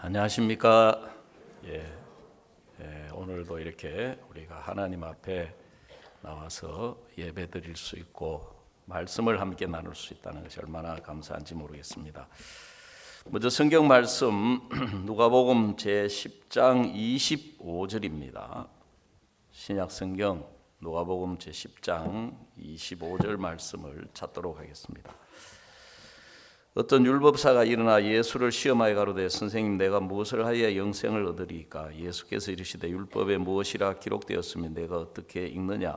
안녕하십니까? 예, 오늘도 이렇게 우리가 하나님 앞에 나와서 예배 드릴 수 있고 말씀을 함께 나눌 수 있다는 것이 얼마나 감사한지 모르겠습니다. 먼저 성경 말씀 누가복음 제 10장 25절입니다. 신약 성경 누가복음 제 10장 25절 말씀을 찾도록 하겠습니다. 어떤 율법사가 일어나 예수를 시험하여 가로되 선생님 내가 무엇을 하여야 영생을 얻으리이까? 예수께서 이르시되 율법에 무엇이라 기록되었으면 내가 어떻게 읽느냐?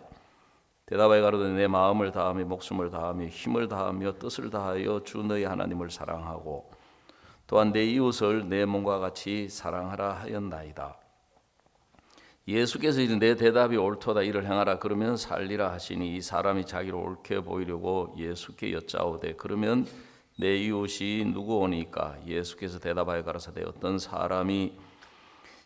대답하여 가로되 내 마음을 다하며 목숨을 다하며 힘을 다하며 뜻을 다하여 주 너희 하나님을 사랑하고 또한 내 이웃을 내 몸과 같이 사랑하라 하였나이다. 예수께서 이르되 내 대답이 옳도다 이를 행하라 그러면 살리라 하시니 이 사람이 자기를 옳게 보이려고 예수께 여짜오되 그러면 내 이웃이 누구오니까? 예수께서 대답하여 가라사대 어떤 사람이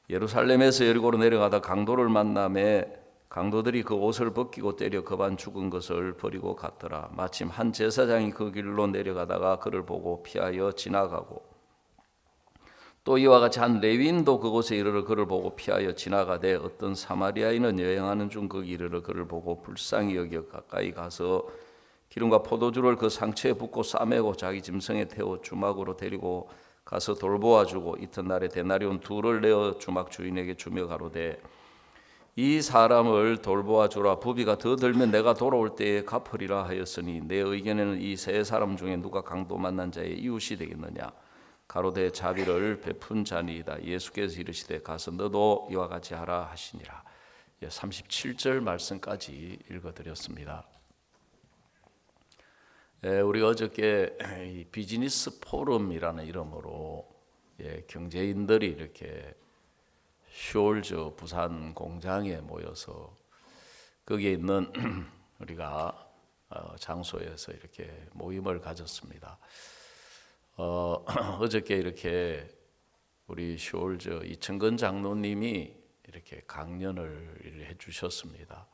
예루살렘에서 여리고로 내려가다 강도를 만나매 강도들이 그 옷을 벗기고 때려 거반 죽은 것을 버리고 갔더라. 마침 한 제사장이 그 길로 내려가다가 그를 보고 피하여 지나가고 또 이와 같이 한 레위인도 그곳에 이르러 그를 보고 피하여 지나가되 어떤 사마리아인은 여행하는 중 그 이르러 그를 보고 불쌍히 여겨 가까이 가서 기름과 포도주를 그 상처에 붓고 싸매고 자기 짐승에 태워 주막으로 데리고 가서 돌보아주고 이튿날에 데나리온 2를 내어 주막 주인에게 주며 가로되 이 사람을 돌보아주라. 부비가 더 들면 내가 돌아올 때에 갚으리라 하였으니 내 의견에는 이 세 사람 중에 누가 강도 만난 자의 이웃이 되겠느냐? 가로되 자비를 베푼 자니이다. 예수께서 이르시되 가서 너도 이와 같이 하라 하시니라. 37절 말씀까지 읽어드렸습니다. 우리 어저께 비즈니스 포럼이라는 이름으로 경제인들이 이렇게 숄즈 부산 공장에 모여서 거기에 있는 우리가 장소에서 이렇게 모임을 가졌습니다. 어저께 이렇게 우리 숄즈 이청근 장로님이 이렇게 강연을 해주셨습니다.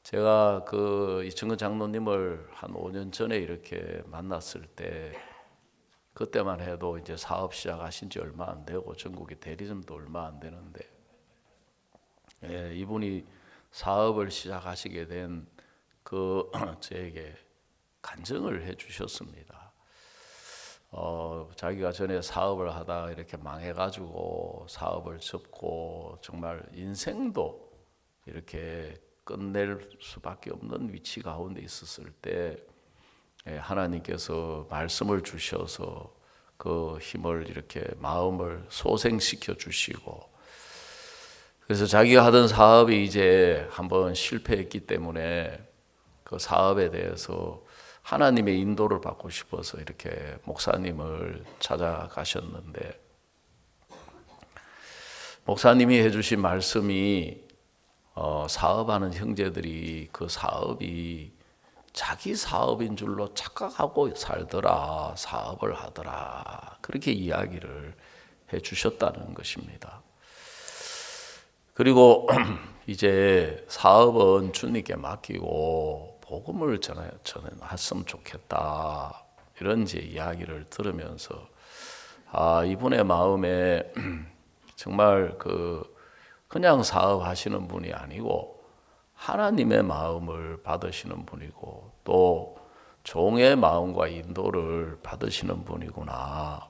제가 그 이청근 장로님을 한 5년 전에 이렇게 만났을 때 그때만 해도 이제 사업 시작하신 지 얼마 안 되고 전국에 대리점도 얼마 안 되는데 이분이 사업을 시작하시게 된 그 저에게 간증을 해주셨습니다. 자기가 전에 사업을 하다 이렇게 망해가지고 사업을 접고 정말 인생도 이렇게 끝낼 수밖에 없는 위치 가운데 있었을 때 하나님께서 말씀을 주셔서 그 힘을 이렇게 마음을 소생시켜 주시고 그래서 자기가 하던 사업이 이제 한번 실패했기 때문에 그 사업에 대해서 하나님의 인도를 받고 싶어서 이렇게 목사님을 찾아가셨는데 목사님이 해주신 말씀이 사업하는 형제들이 그 사업이 자기 사업인 줄로 착각하고 살더라, 사업을 하더라 그렇게 이야기를 해주셨다는 것입니다. 그리고 이제 사업은 주님께 맡기고 복음을 전했으면 좋겠다 이런 이제 이야기를 들으면서 이분의 마음에 정말 그냥 사업하시는 분이 아니고 하나님의 마음을 받으시는 분이고 또 종의 마음과 인도를 받으시는 분이구나.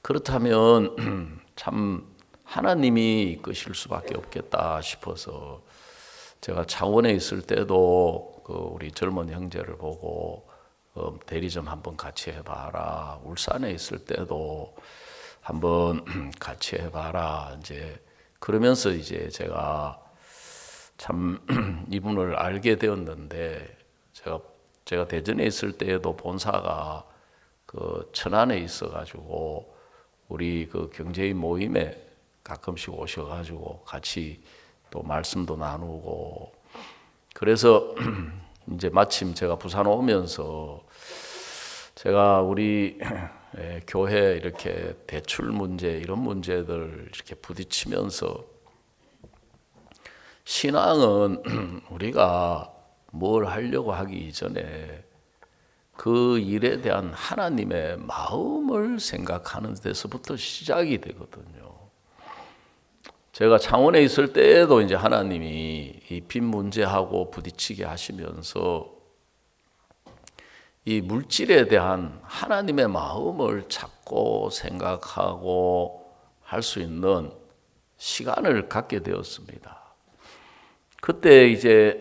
그렇다면 참 하나님이 이끄실 수밖에 없겠다 싶어서 제가 창원에 있을 때도 우리 젊은 형제를 보고 대리점 한번 같이 해봐라. 울산에 있을 때도 한번 같이 해봐라. 이제 그러면서 이제 제가 참 이분을 알게 되었는데 제가 대전에 있을 때에도 본사가 그 천안에 있어가지고 우리 그 경제인 모임에 가끔씩 오셔가지고 같이 또 말씀도 나누고 그래서 이제 마침 제가 부산 오면서 제가 우리 교회 이렇게 대출 문제 이런 문제들 이렇게 부딪히면서 신앙은 우리가 뭘 하려고 하기 이전에 그 일에 대한 하나님의 마음을 생각하는 데서부터 시작이 되거든요. 제가 창원에 있을 때에도 이제 하나님이 이 빚 문제하고 부딪히게 하시면서 이 물질에 대한 하나님의 마음을 찾고 생각하고 할 수 있는 시간을 갖게 되었습니다. 그때 이제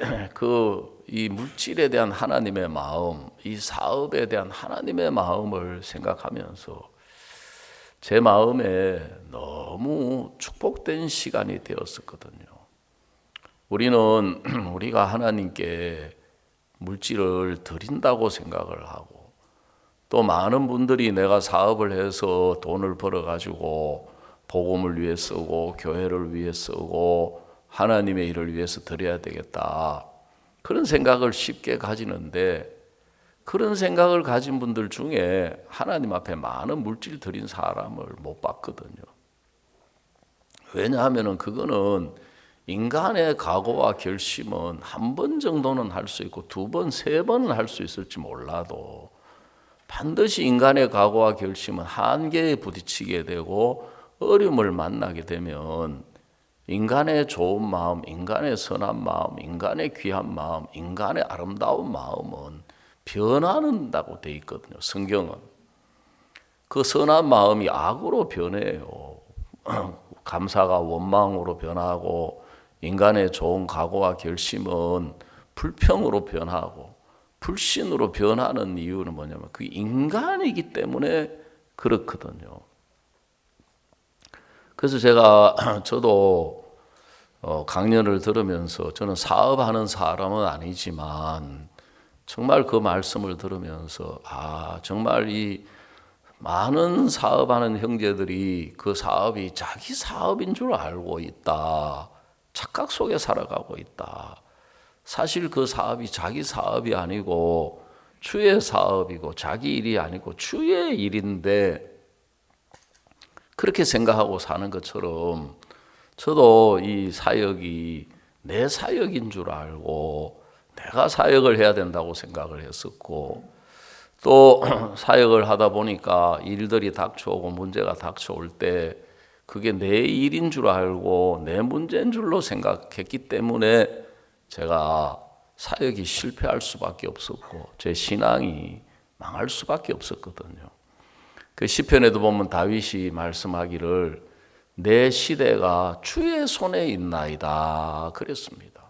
이 물질에 대한 하나님의 마음, 이 사업에 대한 하나님의 마음을 생각하면서 제 마음에 너무 축복된 시간이 되었었거든요. 우리가 하나님께 물질을 드린다고 생각을 하고, 또 많은 분들이 내가 사업을 해서 돈을 벌어가지고 복음을 위해 쓰고 교회를 위해 쓰고 하나님의 일을 위해서 드려야 되겠다, 그런 생각을 쉽게 가지는데, 그런 생각을 가진 분들 중에 하나님 앞에 많은 물질 드린 사람을 못 봤거든요. 왜냐하면 그거는 인간의 각오와 결심은 한 번 정도는 할 수 있고 2번, 3번은 할 수 있을지 몰라도 반드시 인간의 각오와 결심은 한계에 부딪히게 되고 어려움을 만나게 되면 인간의 좋은 마음, 인간의 선한 마음, 인간의 귀한 마음, 인간의 아름다운 마음은 변한다고 돼 있거든요. 성경은 그 선한 마음이 악으로 변해요. 감사가 원망으로 변하고, 인간의 좋은 각오와 결심은 불평으로 변하고 불신으로 변하는 이유는 뭐냐면 그 인간이기 때문에 그렇거든요. 그래서 저도 강연을 들으면서, 저는 사업하는 사람은 아니지만 정말 그 말씀을 들으면서 정말 이 많은 사업하는 형제들이 그 사업이 자기 사업인 줄 알고 있다, 착각 속에 살아가고 있다. 사실 그 사업이 자기 사업이 아니고 주의 사업이고 자기 일이 아니고 주의 일인데, 그렇게 생각하고 사는 것처럼 저도 이 사역이 내 사역인 줄 알고 내가 사역을 해야 된다고 생각을 했었고, 또 사역을 하다 보니까 일들이 닥쳐오고 문제가 닥쳐올 때 그게 내 일인 줄 알고 내 문제인 줄로 생각했기 때문에 제가 사역이 실패할 수밖에 없었고 제 신앙이 망할 수밖에 없었거든요. 그 시편에도 보면 다윗이 말씀하기를 내 시대가 주의 손에 있나이다 그랬습니다.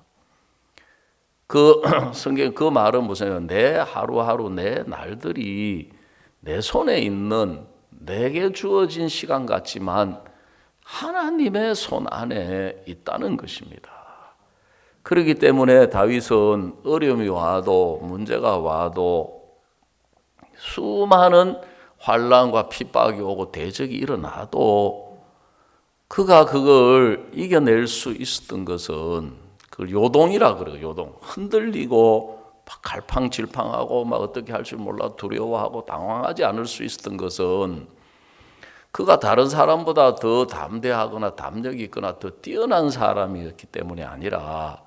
그 성경 그 말은 무슨, 내 하루하루 내 날들이 내 손에 있는, 내게 주어진 시간 같지만 하나님의 손 안에 있다는 것입니다. 그렇기 때문에 다윗은 어려움이 와도, 문제가 와도, 수많은 환난과 핍박이 오고 대적이 일어나도 그가 그걸 이겨낼 수 있었던 것은, 그걸 요동이라 그래요. 요동. 흔들리고 갈팡질팡하고 막 어떻게 할 줄 몰라 두려워하고 당황하지 않을 수 있었던 것은, 그가 다른 사람보다 더 담대하거나 담력이 있거나 더 뛰어난 사람이었기 때문이 아니라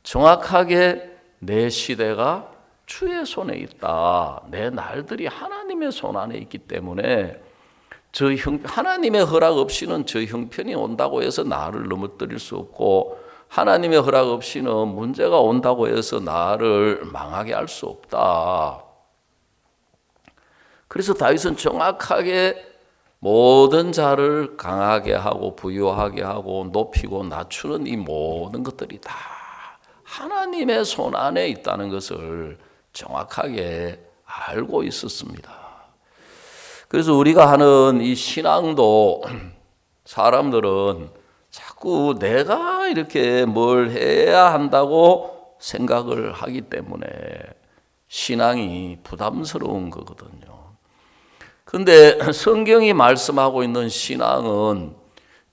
정확하게 내 시대가 주의 손에 있다, 내 날들이 하나님의 손 안에 있기 때문에 하나님의 허락 없이는 저 형편이 온다고 해서 나를 넘어뜨릴 수 없고, 하나님의 허락 없이는 문제가 온다고 해서 나를 망하게 할 수 없다. 그래서 다윗은 정확하게 모든 자를 강하게 하고 부유하게 하고 높이고 낮추는 이 모든 것들이 다 하나님의 손 안에 있다는 것을 정확하게 알고 있었습니다. 그래서 우리가 하는 이 신앙도 사람들은 자꾸 내가 이렇게 뭘 해야 한다고 생각을 하기 때문에 신앙이 부담스러운 거거든요. 그런데 성경이 말씀하고 있는 신앙은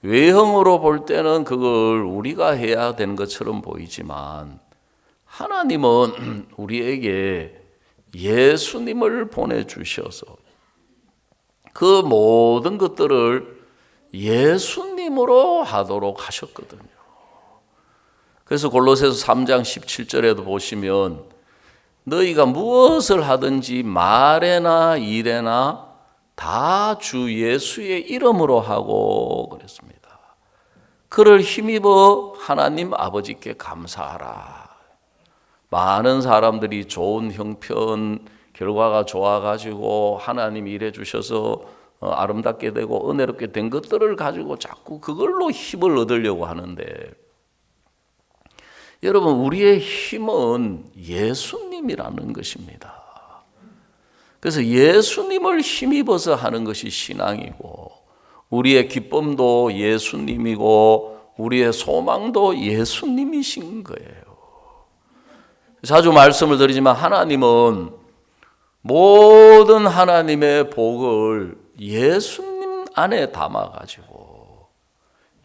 외형으로 볼 때는 그걸 우리가 해야 되는 것처럼 보이지만, 하나님은 우리에게 예수님을 보내주셔서 그 모든 것들을 예수님으로 하도록 하셨거든요. 그래서 골로새서 3장 17절에도 보시면 너희가 무엇을 하든지 말에나 일에나 다 주 예수의 이름으로 하고 그랬습니다. 그를 힘입어 하나님 아버지께 감사하라. 많은 사람들이 좋은 형편, 결과가 좋아가지고 하나님이 일해 주셔서 아름답게 되고 은혜롭게 된 것들을 가지고 자꾸 그걸로 힘을 얻으려고 하는데, 여러분, 우리의 힘은 예수님이라는 것입니다. 그래서 예수님을 힘입어서 하는 것이 신앙이고, 우리의 기쁨도 예수님이고, 우리의 소망도 예수님이신 거예요. 자주 말씀을 드리지만 하나님은 모든 하나님의 복을 예수님 안에 담아가지고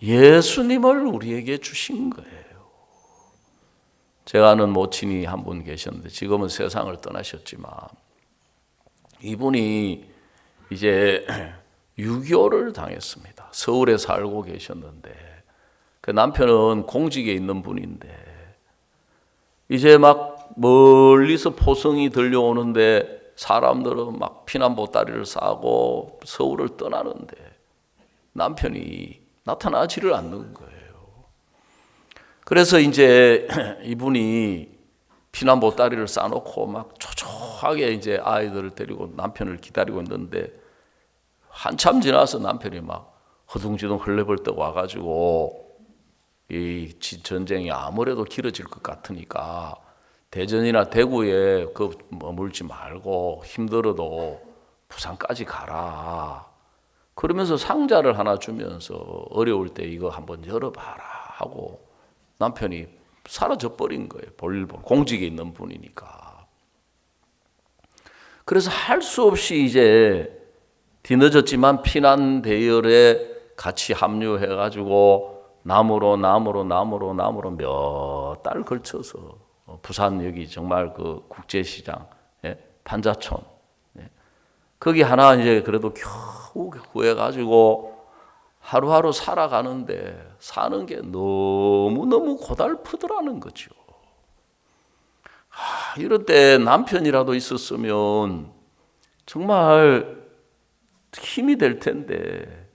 예수님을 우리에게 주신 거예요. 제가 아는 모친이 한 분 계셨는데 지금은 세상을 떠나셨지만, 이분이 이제 6.25를 당했습니다. 서울에 살고 계셨는데 그 남편은 공직에 있는 분인데 이제 막 멀리서 포성이 들려오는데 사람들은 막 피난 보따리를 싸고 서울을 떠나는데 남편이 나타나지를 않는 거예요. 그래서 이제 이분이 피난 보따리를 싸놓고 막 초조하게 이제 아이들을 데리고 남편을 기다리고 있는데, 한참 지나서 남편이 막 허둥지둥 헐레벌떡 와가지고 이 전쟁이 아무래도 길어질 것 같으니까 대전이나 대구에 머물지 말고 힘들어도 부산까지 가라. 그러면서 상자를 하나 주면서 어려울 때 이거 한번 열어봐라 하고 남편이 사라져 버린 거예요. 공직에 있는 분이니까. 그래서 할 수 없이 이제 뒤늦었지만 피난 대열에 같이 합류해가지고 나무로 몇 달 걸쳐서 부산 여기 정말 그 국제시장, 반자촌, 거기 하나 이제 그래도 겨우 구해가지고 하루하루 살아가는데 사는 게 너무너무 고달프더라는 거죠. 이럴 때 남편이라도 있었으면 정말 힘이 될 텐데,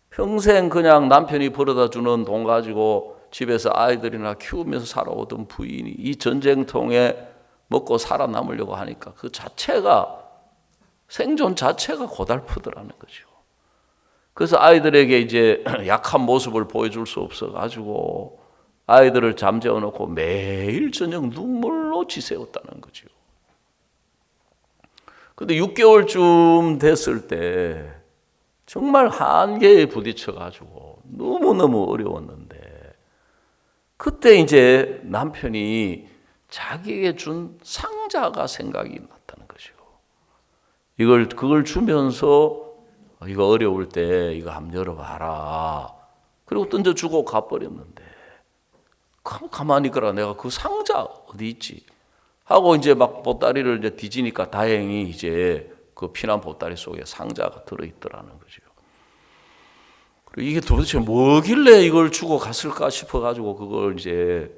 평생 그냥 남편이 벌어다 주는 돈 가지고 집에서 아이들이나 키우면서 살아오던 부인이 이 전쟁통에 먹고 살아남으려고 하니까 그 자체가, 생존 자체가 고달프더라는 거죠. 그래서 아이들에게 이제 약한 모습을 보여줄 수 없어가지고 아이들을 잠재워 놓고 매일 저녁 눈물로 지새웠다는 거죠. 근데 6개월쯤 됐을 때 정말 한계에 부딪혀가지고 너무너무 어려웠는데, 그때 이제 남편이 자기에게 준 상자가 생각이 났다는 거죠. 그걸 주면서 이거 어려울 때 이거 한번 열어봐라. 그리고 던져주고 가버렸는데, 가만히 있거라, 내가 그 상자 어디 있지? 하고 이제 막 보따리를 이제 뒤지니까 다행히 이제 그 피난 보따리 속에 상자가 들어있더라는 거죠. 그리고 이게 도대체 뭐길래 이걸 주고 갔을까 싶어가지고 그걸 이제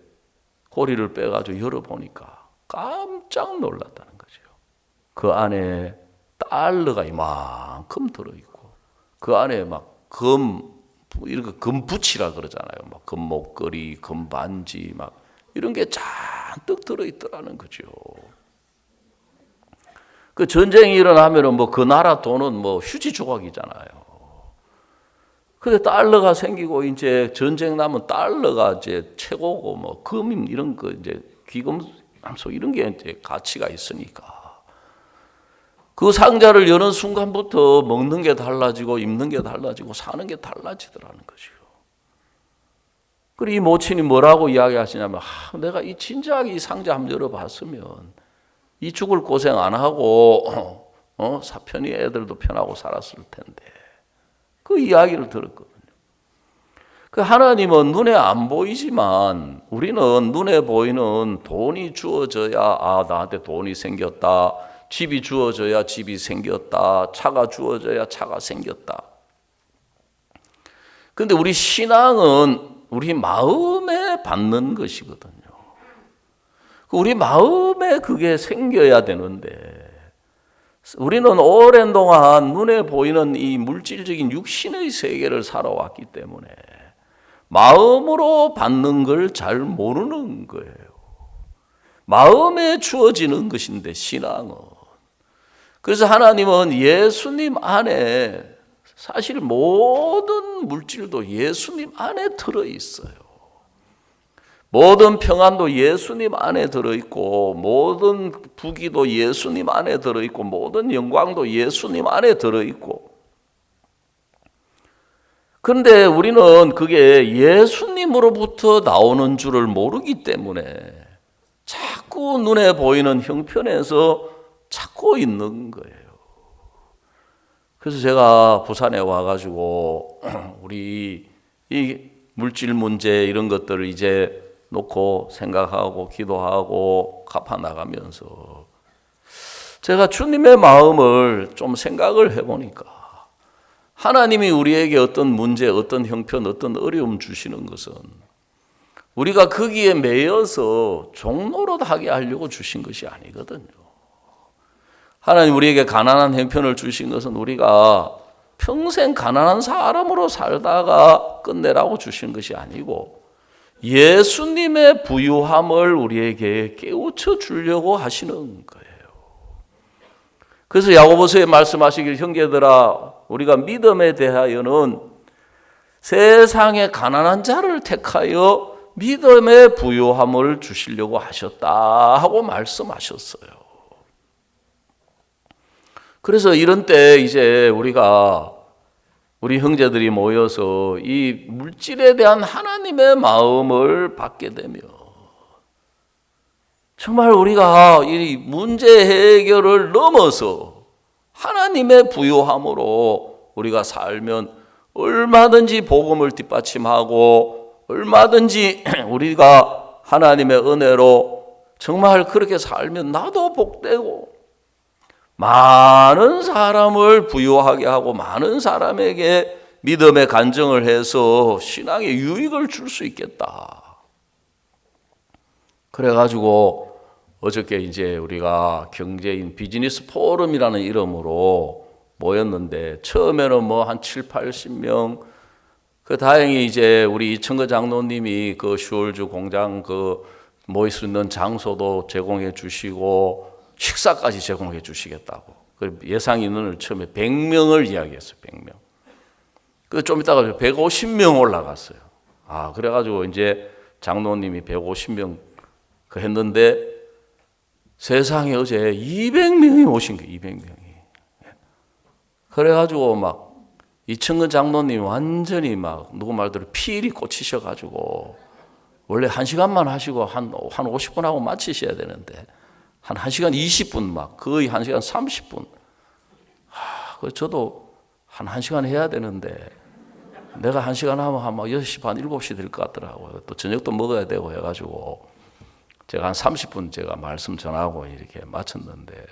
고리를 빼가지고 열어보니까 깜짝 놀랐다는 거죠. 그 안에 달러가 이만큼 들어있고, 그 안에 막 이렇게 금붙이라 그러잖아요. 막 금목걸이, 금반지, 막 이런 게 잔뜩 들어있더라는 거죠. 그 전쟁이 일어나면은 뭐 그 나라 돈은 뭐 휴지 조각이잖아요. 근데 달러가 생기고 이제 전쟁 나면 달러가 이제 최고고 뭐 금 이런 거 이제 귀금속 이런 게 이제 가치가 있으니까 그 상자를 여는 순간부터 먹는 게 달라지고 입는 게 달라지고 사는 게 달라지더라는 거죠. 그리고 이 모친이 뭐라고 이야기하시냐면, 내가 이 진작 이 상자 한번 열어봤으면 이 죽을 고생 안 하고 편히 애들도 편하고 살았을 텐데, 그 이야기를 들었거든요. 그 하나님은 눈에 안 보이지만 우리는 눈에 보이는 돈이 주어져야 나한테 돈이 생겼다, 집이 주어져야 집이 생겼다, 차가 주어져야 차가 생겼다. 그런데 우리 신앙은 우리 마음에 받는 것이거든요. 우리 마음에 그게 생겨야 되는데 우리는 오랜 동안 눈에 보이는 이 물질적인 육신의 세계를 살아왔기 때문에 마음으로 받는 걸 잘 모르는 거예요. 마음에 주어지는 것인데 신앙은. 그래서 하나님은 예수님 안에 사실 모든 물질도 예수님 안에 들어있어요. 모든 평안도 예수님 안에 들어있고 모든 부귀도 예수님 안에 들어있고 모든 영광도 예수님 안에 들어있고 그런데 우리는 그게 예수님으로부터 나오는 줄을 모르기 때문에 자꾸 눈에 보이는 형편에서 찾고 있는 거예요. 그래서 제가 부산에 와가지고 우리 이 물질 문제 이런 것들을 이제 놓고 생각하고 기도하고 갚아 나가면서 제가 주님의 마음을 좀 생각을 해보니까 하나님이 우리에게 어떤 문제, 어떤 형편, 어떤 어려움 주시는 것은 우리가 거기에 매여서 종노릇 하게 하려고 주신 것이 아니거든요. 하나님 우리에게 가난한 형편을 주신 것은 우리가 평생 가난한 사람으로 살다가 끝내라고 주신 것이 아니고 예수님의 부유함을 우리에게 깨우쳐 주려고 하시는 거예요. 그래서 야고보서에 말씀하시길 형제들아 우리가 믿음에 대하여는 세상의 가난한 자를 택하여 믿음의 부유함을 주시려고 하셨다 하고 말씀하셨어요. 그래서 이런 때 이제 우리 형제들이 모여서 이 물질에 대한 하나님의 마음을 받게 되면 정말 우리가 이 문제 해결을 넘어서 하나님의 부유함으로 우리가 살면 얼마든지 복음을 뒷받침하고 얼마든지 우리가 하나님의 은혜로 정말 그렇게 살면 나도 복되고 많은 사람을 부유하게 하고 많은 사람에게 믿음의 간증을 해서 신앙에 유익을 줄 수 있겠다. 그래가지고 어저께 이제 우리가 경제인 비즈니스 포럼이라는 이름으로 모였는데 처음에는 뭐 한 7, 80명 다행히 이제 우리 이청거 장로님이 그 슈얼주 공장 그 모일 수 있는 장소도 제공해 주시고 식사까지 제공해 주시겠다고. 예상 인원을 처음에 100명을 이야기했어요. 100명. 좀 있다가 150명 올라갔어요. 그래가지고 이제 장로님이 150명 했는데 세상에 어제 200명이 오신 거예요. 200명이. 그래가지고 막 이청근 장로님이 완전히 막 누구 말대로 피일이 꽂히셔가지고 원래 1시간만 하시고 한 50분 하고 마치셔야 되는데 한 1시간 20분 막 거의 1시간 30분. 저도 한 1시간 해야 되는데 내가 1시간 하면 한 6시 반 7시 될 것 같더라고요. 또 저녁도 먹어야 되고 해가지고 제가 한 30분 제가 말씀 전하고 이렇게 마쳤는데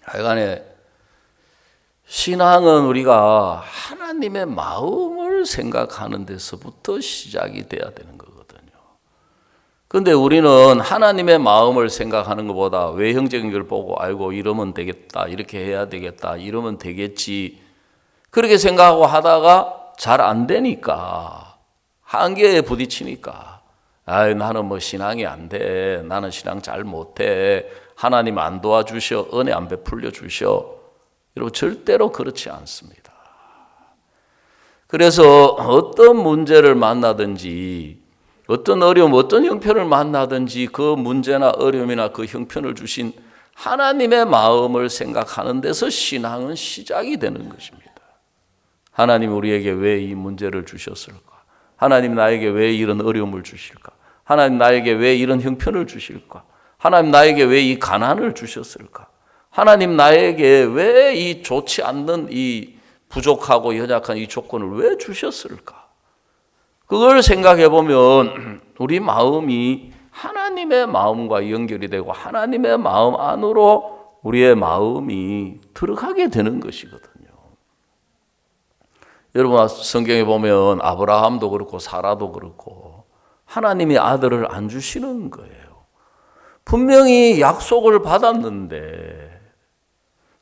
하여간에 신앙은 우리가 하나님의 마음을 생각하는 데서부터 시작이 돼야 되는 거거든요. 그런데 우리는 하나님의 마음을 생각하는 것보다 외형적인 걸 보고 아이고 이러면 되겠다, 이렇게 해야 되겠다, 이러면 되겠지 그렇게 생각하고 하다가 잘 안 되니까 한계에 부딪히니까 나는 뭐 신앙이 안 돼, 나는 신앙 잘 못해, 하나님 안 도와주셔, 은혜 안 베풀려 주셔. 여러분 절대로 그렇지 않습니다. 그래서 어떤 문제를 만나든지 어떤 어려움, 어떤 형편을 만나든지 그 문제나 어려움이나 그 형편을 주신 하나님의 마음을 생각하는 데서 신앙은 시작이 되는 것입니다. 하나님 우리에게 왜 이 문제를 주셨을까? 하나님 나에게 왜 이런 어려움을 주실까? 하나님 나에게 왜 이런 형편을 주실까? 하나님 나에게 왜 이 가난을 주셨을까? 하나님 나에게 왜 이 좋지 않는 이 부족하고 연약한 이 조건을 왜 주셨을까? 그걸 생각해 보면 우리 마음이 하나님의 마음과 연결이 되고 하나님의 마음 안으로 우리의 마음이 들어가게 되는 것이거든요. 여러분 성경에 보면 아브라함도 그렇고 사라도 그렇고 하나님이 아들을 안 주시는 거예요. 분명히 약속을 받았는데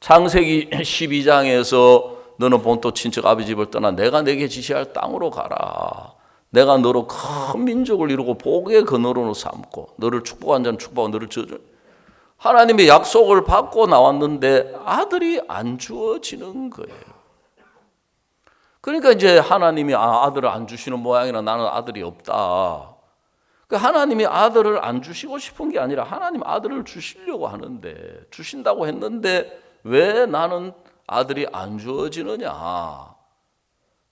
창세기 12장에서 너는 본토 친척 아비 집을 떠나 내가 내게 지시할 땅으로 가라. 내가 너로 큰 민족을 이루고 복의 근원으로 삼고 너를 축복한 자는 축복하고 너를 저주. 하나님의 약속을 받고 나왔는데 아들이 안 주어지는 거예요. 그러니까 이제 하나님이 아들을 안 주시는 모양이라 나는 아들이 없다. 하나님이 아들을 안 주시고 싶은 게 아니라 하나님 아들을 주시려고 하는데 주신다고 했는데 왜 나는 아들이 안 주어지느냐.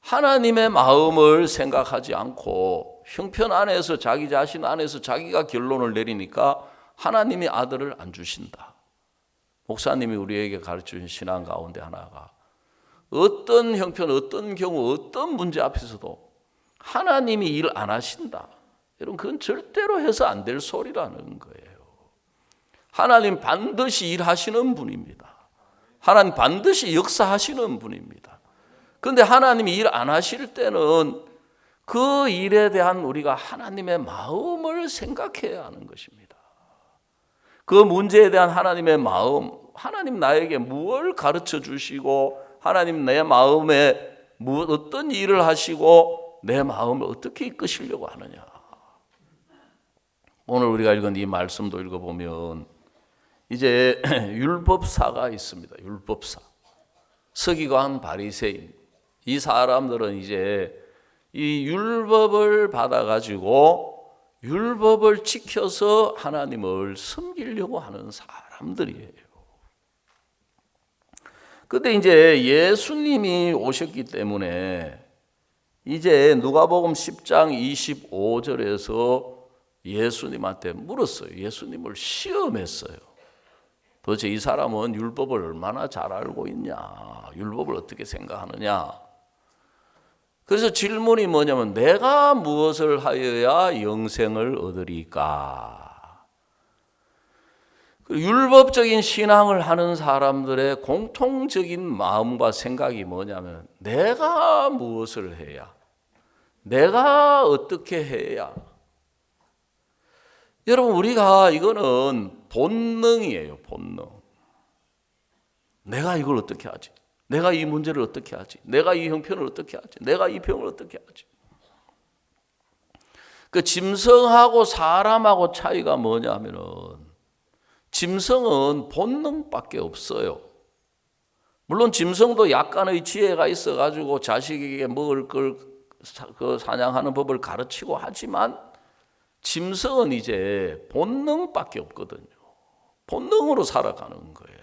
하나님의 마음을 생각하지 않고 형편 안에서 자기 자신 안에서 자기가 결론을 내리니까 하나님이 아들을 안 주신다. 목사님이 우리에게 가르쳐준 신앙 가운데 하나가 어떤 형편, 어떤 경우, 어떤 문제 앞에서도 하나님이 일 안 하신다. 여러분 그건 절대로 해서 안 될 소리라는 거예요. 하나님 반드시 일하시는 분입니다. 하나님 반드시 역사하시는 분입니다. 그런데 하나님이 일 안 하실 때는 그 일에 대한 우리가 하나님의 마음을 생각해야 하는 것입니다. 그 문제에 대한 하나님의 마음, 하나님 나에게 무엇을 가르쳐 주시고 하나님 내 마음에 어떤 일을 하시고 내 마음을 어떻게 이끄시려고 하느냐. 오늘 우리가 읽은 이 말씀도 읽어보면 이제 율법사가 있습니다. 율법사. 서기관 바리새인. 이 사람들은 이제 이 율법을 받아가지고 율법을 지켜서 하나님을 섬기려고 하는 사람들이에요. 근데 이제 예수님이 오셨기 때문에 이제 누가복음 10장 25절에서 예수님한테 물었어요. 예수님을 시험했어요. 도대체 이 사람은 율법을 얼마나 잘 알고 있냐? 율법을 어떻게 생각하느냐? 그래서 질문이 뭐냐면 내가 무엇을 하여야 영생을 얻으리까? 율법적인 신앙을 하는 사람들의 공통적인 마음과 생각이 뭐냐면 내가 무엇을 해야? 내가 어떻게 해야? 여러분 우리가 이거는 본능이에요. 본능. 내가 이걸 어떻게 하지? 내가 이 문제를 어떻게 하지? 내가 이 형편을 어떻게 하지? 내가 이 병을 어떻게 하지? 그 짐승하고 사람하고 차이가 뭐냐면은 짐승은 본능밖에 없어요. 물론 짐승도 약간의 지혜가 있어가지고 자식에게 먹을 걸 사냥하는 법을 가르치고 하지만 짐승은 이제 본능밖에 없거든요. 본능으로 살아가는 거예요.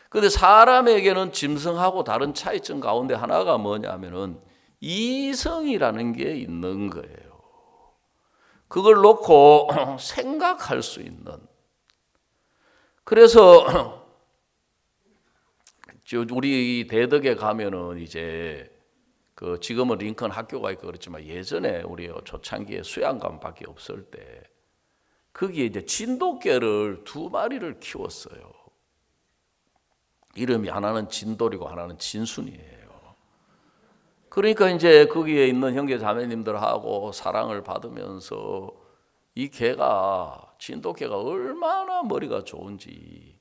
그런데 사람에게는 짐승하고 다른 차이점 가운데 하나가 뭐냐면은 이성이라는 게 있는 거예요. 그걸 놓고 생각할 수 있는. 그래서 우리 대덕에 가면은 이제 그 지금은 링컨 학교가 있고 그렇지만 예전에 우리 초창기에 수양관밖에 없을 때 거기에 이제 진돗개를 2마리를 키웠어요. 이름이 하나는 진돌이고 하나는 진순이에요. 그러니까 이제 거기에 있는 형제 자매님들하고 사랑을 받으면서 이 개가 진돗개가 얼마나 머리가 좋은지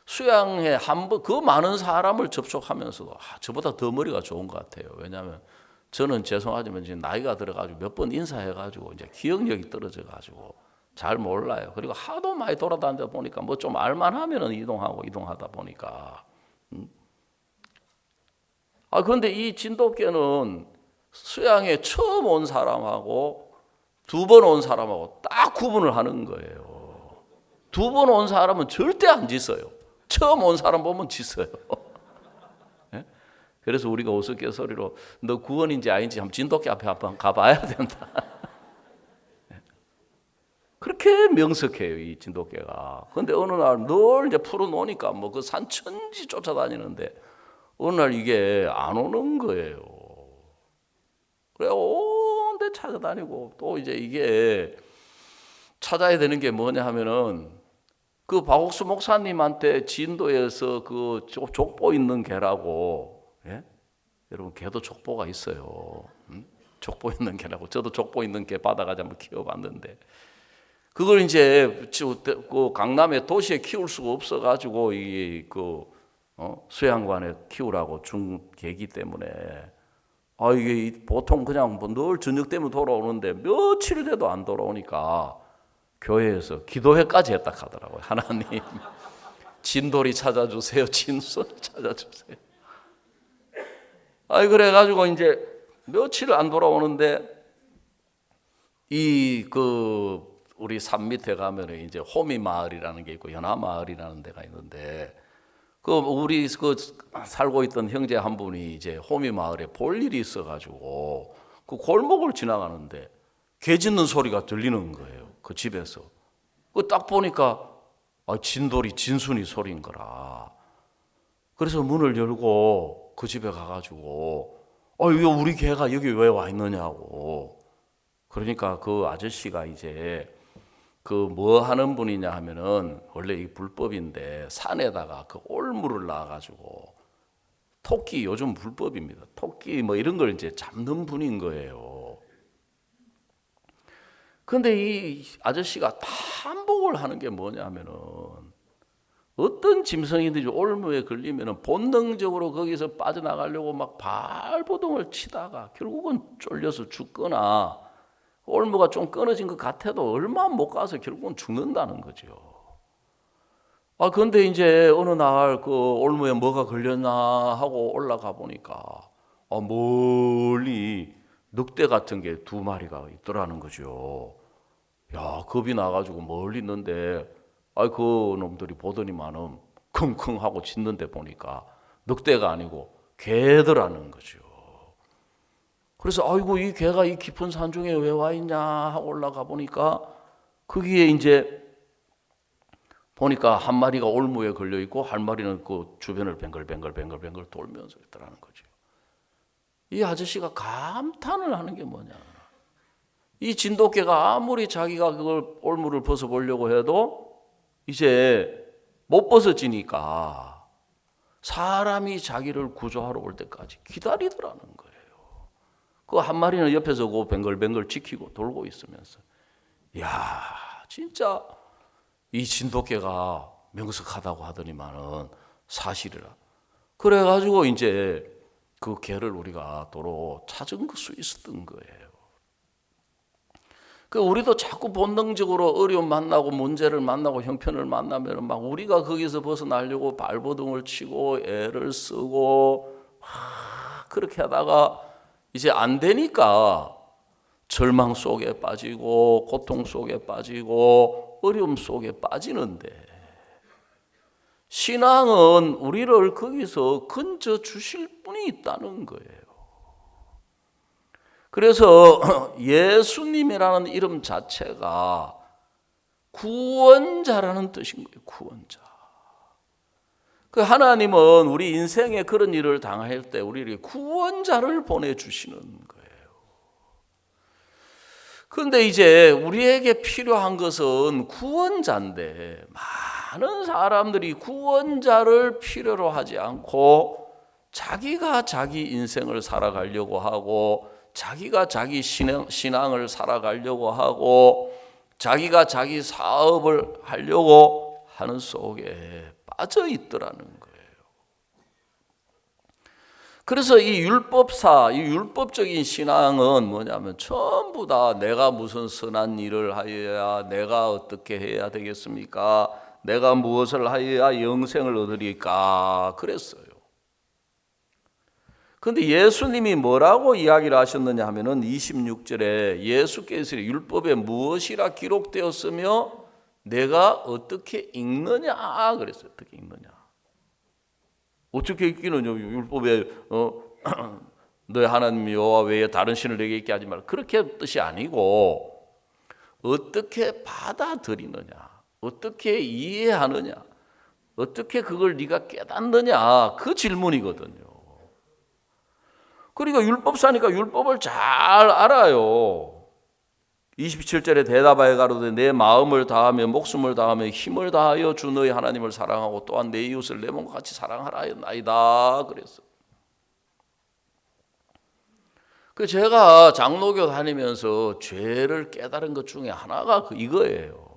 수양회 한 번 그 많은 사람을 접촉하면서도 저보다 더 머리가 좋은 것 같아요. 왜냐하면 저는 죄송하지만 지금 나이가 들어가지고 몇 번 인사해가지고 이제 기억력이 떨어져가지고 잘 몰라요. 그리고 하도 많이 돌아다니다 보니까 뭐 좀 알만하면은 이동하다 보니까. 그런데 이 진돗개는 수양에 처음 온 사람하고 2번 온 사람하고 딱 구분을 하는 거예요. 2번 온 사람은 절대 안 짖어요. 처음 온 사람 보면 짖어요. 네? 그래서 우리가 우스갯소리로 너 구원인지 아닌지 한번 진돗개 앞에 한번 가봐야 된다. 그렇게 명석해요, 이 진돗개가. 그런데 어느 날 늘 이제 풀어놓으니까 뭐 그 산천지 쫓아다니는데 어느 날 이게 안 오는 거예요. 그래 온데 찾아다니고 또 이제 이게 찾아야 되는 게 뭐냐 하면은 그 박옥수 목사님한테 진도에서 그 족보 있는 개라고, 예? 여러분 개도 족보가 있어요. 족보 있는 개라고. 저도 족보 있는 개 받아가지고 한번 키워봤는데 그걸 이제 그 강남의 도시에 키울 수가 없어가지고 이그 수양관에 키우라고 준 계기 때문에 이게 보통 그냥 뭐 늘 저녁 되면 돌아오는데 며칠 돼도 안 돌아오니까 교회에서 기도회까지 했다 하더라고요. 하나님 진돌이 찾아주세요, 진순 찾아주세요. 그래가지고 이제 며칠 안 돌아오는데 우리 산 밑에 가면 이제 호미 마을이라는 게 있고 연화 마을이라는 데가 있는데 우리 살고 있던 형제 한 분이 이제 호미 마을에 볼 일이 있어가지고 그 골목을 지나가는데 개 짖는 소리가 들리는 거예요. 그 집에서. 딱 보니까 진돌이 진순이 소리인 거라. 그래서 문을 열고 그 집에 가가지고 이거 우리 개가 여기 왜 와 있느냐고. 그러니까 그 아저씨가 이제 뭐 하는 분이냐 하면은 원래 이 불법인데 산에다가 그 올무를 놔가지고 토끼 요즘 불법입니다. 토끼 뭐 이런 걸 이제 잡는 분인 거예요. 근데 이 아저씨가 반복을 하는 게 뭐냐면은 어떤 짐승이든지 올무에 걸리면은 본능적으로 거기서 빠져나가려고 막 발버둥을 치다가 결국은 쫄려서 죽거나 올무가 좀 끊어진 것 같아도 얼마 못 가서 결국은 죽는다는 거죠. 그런데 이제 어느 날 그 올무에 뭐가 걸렸나 하고 올라가 보니까 멀리 늑대 같은 게 2마리가 있더라는 거죠. 야, 겁이 나가지고 멀리 있는데 그 놈들이 보더니만은 킁킁 하고 짖는데 보니까 늑대가 아니고 개더라는 거죠. 그래서 아이고 이 개가 이 깊은 산중에 왜 와 있냐 하고 올라가 보니까 거기에 이제 보니까 한 마리가 올무에 걸려 있고 한 마리는 그 주변을 뱅글뱅글 돌면서 있더라는 거죠. 이 아저씨가 감탄을 하는 게 뭐냐. 이 진돗개가 아무리 자기가 그걸 올무를 벗어보려고 해도 이제 못 벗어지니까 사람이 자기를 구조하러 올 때까지 기다리더라는 거예요. 그 한 마리는 옆에서 그 뱅글뱅글 지키고 돌고 있으면서 이야 진짜 이 진돗개가 명석하다고 하더니만은 사실이라. 그래가지고 이제 그 개를 우리가 도로 찾은 수 있었던 거예요. 우리도 자꾸 본능적으로 어려움 만나고 문제를 만나고 형편을 만나면 막 우리가 거기서 벗어나려고 발버둥을 치고 애를 쓰고 그렇게 하다가 이제 안 되니까 절망 속에 빠지고 고통 속에 빠지고 어려움 속에 빠지는데 신앙은 우리를 거기서 건져 주실 분이 있다는 거예요. 그래서 예수님이라는 이름 자체가 구원자라는 뜻인 거예요. 구원자. 하나님은 우리 인생에 그런 일을 당할 때 우리에게 구원자를 보내주시는 거예요. 그런데 이제 우리에게 필요한 것은 구원자인데 많은 사람들이 구원자를 필요로 하지 않고 자기가 자기 인생을 살아가려고 하고 자기가 자기 신앙을 살아가려고 하고 자기가 자기 사업을 하려고 하는 속에 빠져 있더라는 거예요. 그래서 이 율법적인 신앙은 뭐냐면 전부 다 내가 무슨 선한 일을 하여야 내가 어떻게 해야 되겠습니까? 내가 무엇을 하여야 영생을 얻으리까? 그랬어요. 그런데 예수님이 뭐라고 이야기를 하셨느냐 하면은 26절에 예수께서 율법에 무엇이라 기록되었으며 내가 어떻게 읽느냐 그랬어요. 어떻게 읽느냐. 어떻게 읽기는요. 율법에 너의 하나님 여호와 외에 다른 신을 내게 있게 하지 말라. 그렇게 뜻이 아니고 어떻게 받아들이느냐. 어떻게 이해하느냐. 어떻게 그걸 네가 깨닫느냐. 그 질문이거든요. 그러니까 율법사니까 율법을 잘 알아요. 27절에 대답하여 가로되 내 마음을 다하며 목숨을 다하며 힘을 다하여 주 너의 하나님을 사랑하고 또한 내 이웃을 내 몸과 같이 사랑하라 하였나이다 그랬어. 제가 장로교 다니면서 죄를 깨달은 것 중에 하나가 이거예요.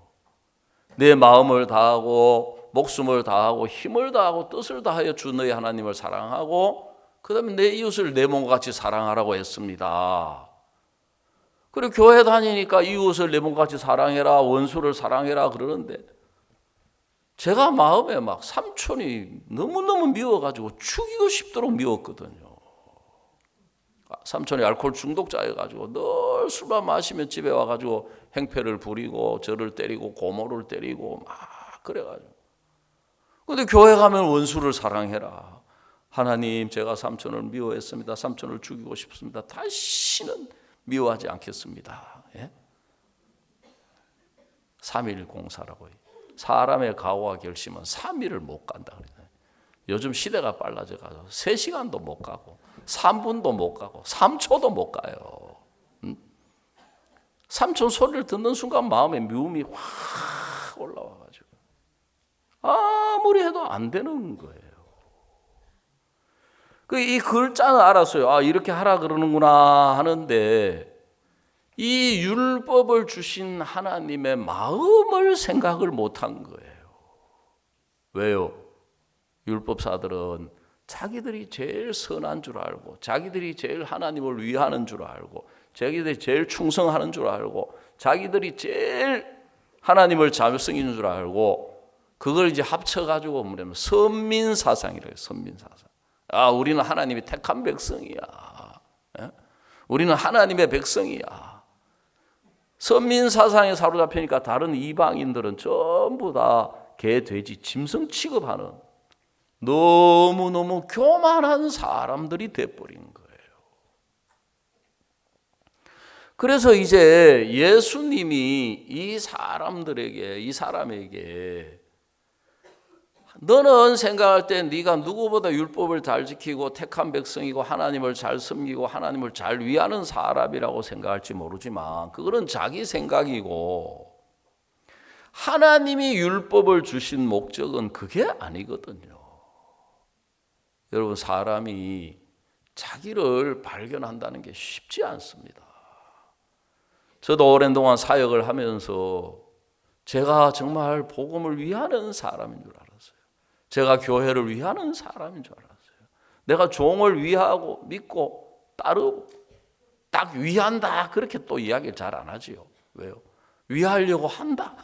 내 마음을 다하고 목숨을 다하고 힘을 다하고 뜻을 다하여 주 너희 하나님을 사랑하고 그 다음에 내 이웃을 내 몸과 같이 사랑하라고 했습니다. 그리고 교회 다니니까 이웃을 내 몸과 같이 사랑해라, 원수를 사랑해라 그러는데 제가 마음에 막 삼촌이 너무너무 미워가지고 죽이고 싶도록 미웠거든요. 삼촌이 알코올 중독자여가지고 늘 술만 마시면 집에 와가지고 행패를 부리고 저를 때리고 고모를 때리고 막 그래가지고. 근데 교회 가면 원수를 사랑해라. 하나님, 제가 삼촌을 미워했습니다. 삼촌을 죽이고 싶습니다. 다시는 미워하지 않겠습니다. 예? 3일 공사라고. 사람의 각오와 결심은 3일을 못 간다 그래요. 요즘 시대가 빨라져가지고 3시간도 못 가고 3분도 못 가고 3초도 못 가요. 삼촌 소리를 듣는 순간 마음에 미움이 확 올라와가지고 아무리 해도 안 되는 거예요. 이 글자는 알았어요. 아, 이렇게 하라 그러는구나 하는데 이 율법을 주신 하나님의 마음을 생각을 못한 거예요. 왜요? 율법사들은 자기들이 제일 선한 줄 알고 자기들이 제일 하나님을 위하는 줄 알고 자기들이 제일 충성하는 줄 알고 자기들이 제일 하나님을 자멸성인 줄 알고 그걸 이제 합쳐가지고 뭐냐면 선민사상이래요. 선민사상. 아, 우리는 하나님이 택한 백성이야. 예? 우리는 하나님의 백성이야. 선민사상에 사로잡히니까 다른 이방인들은 전부 다 개, 돼지, 짐승 취급하는 너무너무 교만한 사람들이 돼버린 거예요. 그래서 이제 예수님이 이 사람에게 너는 생각할 때 네가 누구보다 율법을 잘 지키고 택한 백성이고 하나님을 잘 섬기고 하나님을 잘 위하는 사람이라고 생각할지 모르지만 그거는 자기 생각이고 하나님이 율법을 주신 목적은 그게 아니거든요. 여러분, 사람이 자기를 발견한다는 게 쉽지 않습니다. 저도 오랜 동안 사역을 하면서 제가 정말 복음을 위하는 사람인 줄 알았어요. 제가 교회를 위하는 사람인 줄 알았어요. 내가 종을 위하고 믿고 따르고 딱 위한다 그렇게 또 이야기를 잘 안 하지요. 왜요? 위하려고 한다.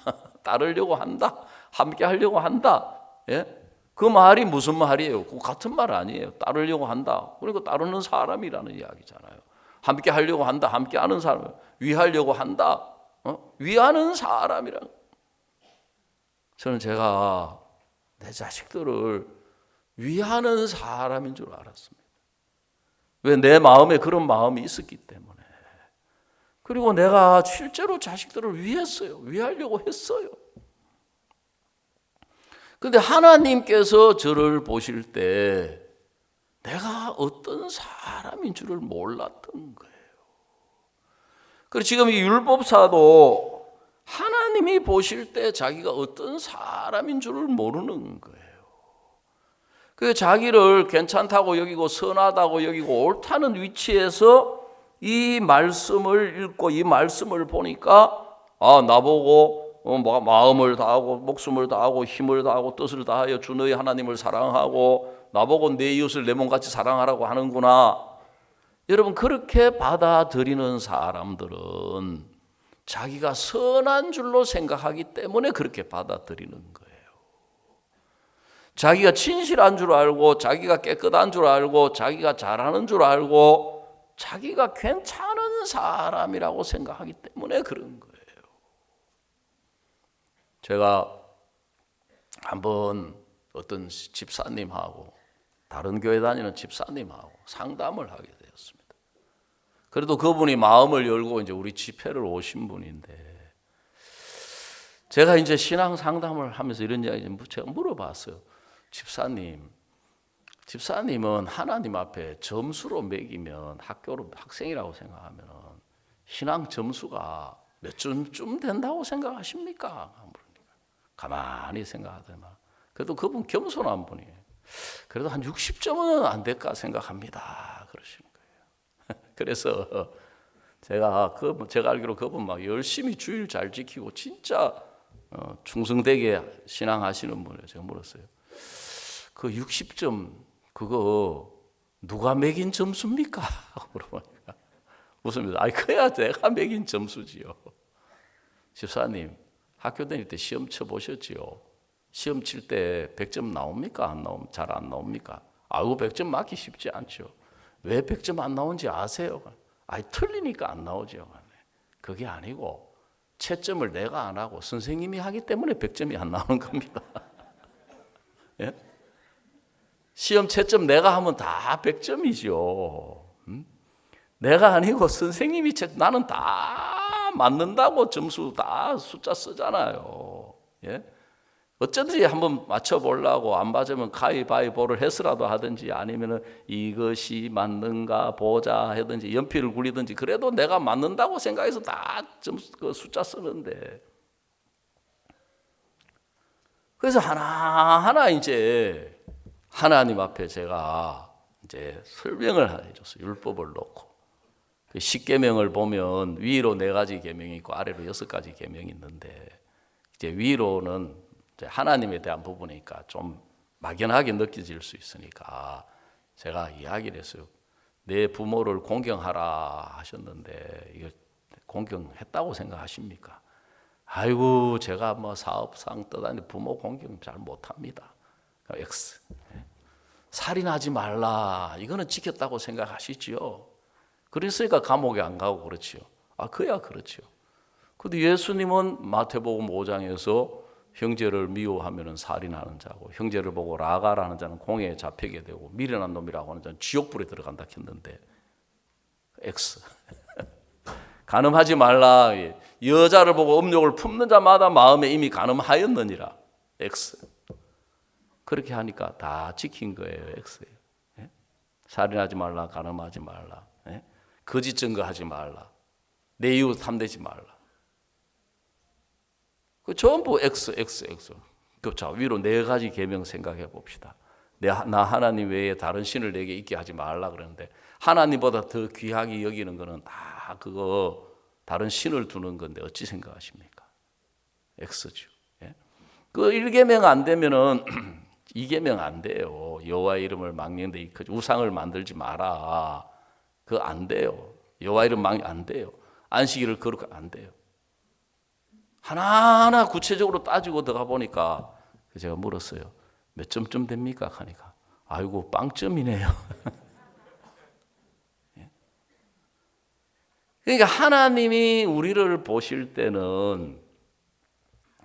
따르려고 한다. 함께 하려고 한다. 예? 그 말이 무슨 말이에요? 그 같은 말 아니에요. 따르려고 한다. 그러니까 따르는 사람이라는 이야기잖아요. 함께 하려고 한다. 함께 하는 사람. 위하려고 한다. 위하는 사람이라는. 저는 제가 내 자식들을 위하는 사람인 줄 알았습니다. 왜? 내 마음에 그런 마음이 있었기 때문에. 그리고 내가 실제로 자식들을 위했어요. 위하려고 했어요. 그런데 하나님께서 저를 보실 때 내가 어떤 사람인 줄을 몰랐던 거예요. 그리고 지금 이 율법사도 하나님이 보실 때 자기가 어떤 사람인 줄을 모르는 거예요. 그 자기를 괜찮다고 여기고 선하다고 여기고 옳다는 위치에서 이 말씀을 읽고 이 말씀을 보니까 나보고 마음을 다하고 목숨을 다하고 힘을 다하고 뜻을 다하여 주 너희 하나님을 사랑하고 나보고 내 이웃을 내 몸같이 사랑하라고 하는구나. 여러분, 그렇게 받아들이는 사람들은 자기가 선한 줄로 생각하기 때문에 그렇게 받아들이는 거예요. 자기가 진실한 줄 알고 자기가 깨끗한 줄 알고 자기가 잘하는 줄 알고 자기가 괜찮은 사람이라고 생각하기 때문에 그런 거예요. 제가 한번 어떤 집사님하고 다른 교회 다니는 집사님하고 상담을 하게 되었습니다. 그래도 그분이 마음을 열고 이제 우리 집회를 오신 분인데 제가 이제 신앙 상담을 하면서 이런 이야기 제가 물어봤어요. 집사님은 하나님 앞에 점수로 매기면 학교로 학생이라고 생각하면 신앙 점수가 몇 점쯤 된다고 생각하십니까? 가만히 생각하더만 그래도 그분 겸손한 분이에요. 그래도 한 60점은 안 될까 생각합니다. 그러시는 거예요. 그래서 제가 알기로 그분 막 열심히 주일 잘 지키고 진짜 충성되게 신앙하시는 분을 제가 물었어요. 그 60점 그거 누가 매긴 점수입니까? 물어보니까 웃으면서 그야 내가 매긴 점수지요. 집사님 학교 다닐 때 시험 쳐보셨지요? 시험 칠 때 100점 나옵니까? 잘 안 나옵니까? 아이고 100점 맞기 쉽지 않죠. 왜 100점 안 나오는지 아세요? 틀리니까 안 나오죠. 그게 아니고 채점을 내가 안 하고 선생님이 하기 때문에 100점이 안 나오는 겁니다. 예? 시험 채점 내가 하면 다 100점이죠. 내가 아니고 선생님이 나는 다 맞는다고 점수 다 숫자 쓰잖아요. 예? 어쩌든지 한번 맞춰보려고 안 맞으면 가위바위보를 해서라도 하든지 아니면 이것이 맞는가 보자 하든지 연필을 굴리든지 그래도 내가 맞는다고 생각해서 다 점수 그 숫자 쓰는데 그래서 하나하나 이제 하나님 앞에 제가 이제 설명을 해줬어요. 율법을 놓고. 그 10계명을 보면 위로 4가지 계명이 있고 아래로 6가지 계명이 있는데 이제 위로는 이제 하나님에 대한 부분이니까 좀 막연하게 느껴질 수 있으니까 제가 이야기를 했어요. 내 부모를 공경하라 하셨는데 이거 공경했다고 생각하십니까? 아이고 제가 뭐 사업상 떠다니 부모 공경 잘 못합니다. X. 살인하지 말라. 이거는 지켰다고 생각하시지요. 그랬으니까 감옥에 안 가고 그렇지요. 그야 그렇지요. 근데 예수님은 마태복음 5장에서 형제를 미워하면 살인하는 자고 형제를 보고 라가라는 자는 공회에 잡히게 되고 미련한 놈이라고 하는 자는 지옥불에 들어간다 했는데 X. 간음하지 말라. 여자를 보고 음욕을 품는 자마다 마음에 이미 간음하였느니라. X. 그렇게 하니까 다 지킨 거예요. X예요. 예? 살인하지 말라. 간음하지 말라. 예? 거짓 증거하지 말라. 내 이웃 탐내지 말라. 그 전부 X. 자, 위로 4가지 계명 생각해 봅시다. 나 하나님 외에 다른 신을 내게 있게 하지 말라 그러는데 하나님보다 더 귀하게 여기는 거는 다 그거 다른 신을 두는 건데 어찌 생각하십니까? X죠. 예? 그 1계명 안 되면은 2계명 안 돼요. 여호와의 이름을 망령되 일컫지 우상을 만들지 마라. 그거 안 돼요. 여호와 이름 안 돼요. 안식일을 거룩 안 돼요. 하나하나 구체적으로 따지고 들어가 보니까 제가 물었어요. 몇 점쯤 됩니까? 하니까 아이고 빵점이네요. 그러니까 하나님이 우리를 보실 때는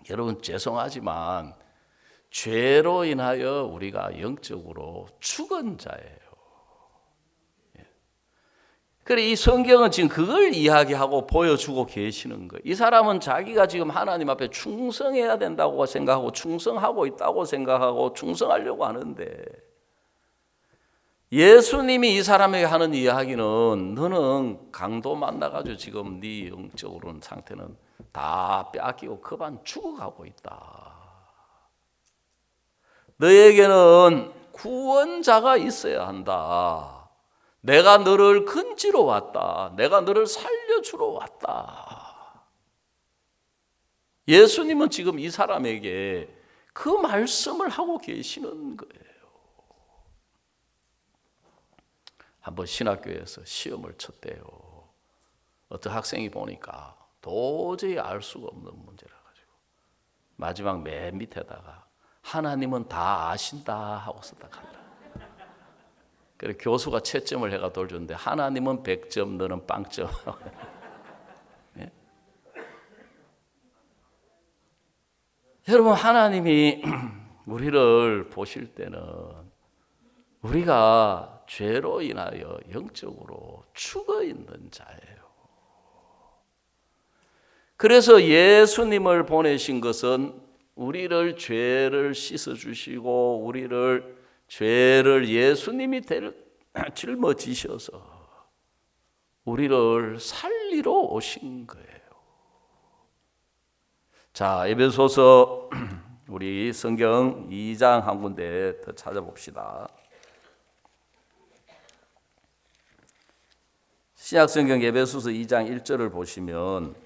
여러분 죄송하지만 죄로 인하여 우리가 영적으로 죽은 자예요. 그래 이 성경은 지금 그걸 이야기하고 보여주고 계시는 거예요. 이 사람은 자기가 지금 하나님 앞에 충성해야 된다고 생각하고 충성하고 있다고 생각하고 충성하려고 하는데 예수님이 이 사람에게 하는 이야기는 너는 강도 만나가지고 지금 네 영적으로는 상태는 다 빼앗기고 그만 죽어가고 있다. 너에게는 구원자가 있어야 한다. 내가 너를 건지러 왔다. 내가 너를 살려주러 왔다. 예수님은 지금 이 사람에게 그 말씀을 하고 계시는 거예요. 한번 신학교에서 시험을 쳤대요. 어떤 학생이 보니까 도저히 알 수가 없는 문제라 가지고 마지막 맨 밑에다가 하나님은 다 아신다 하고 썼다 간다. 그래 교수가 채점을 해가 돌렸는데 하나님은 100점 너는 빵점. 예? 여러분 하나님이 우리를 보실 때는 우리가 죄로 인하여 영적으로 죽어 있는 자예요. 그래서 예수님을 보내신 것은 우리를 죄를 씻어주시고 우리를 죄를 예수님이 짊어지셔서 우리를 살리러 오신 거예요. 자, 에베소서 우리 성경 2장 한 군데 더 찾아봅시다. 신약성경 에베소서 2장 1절을 보시면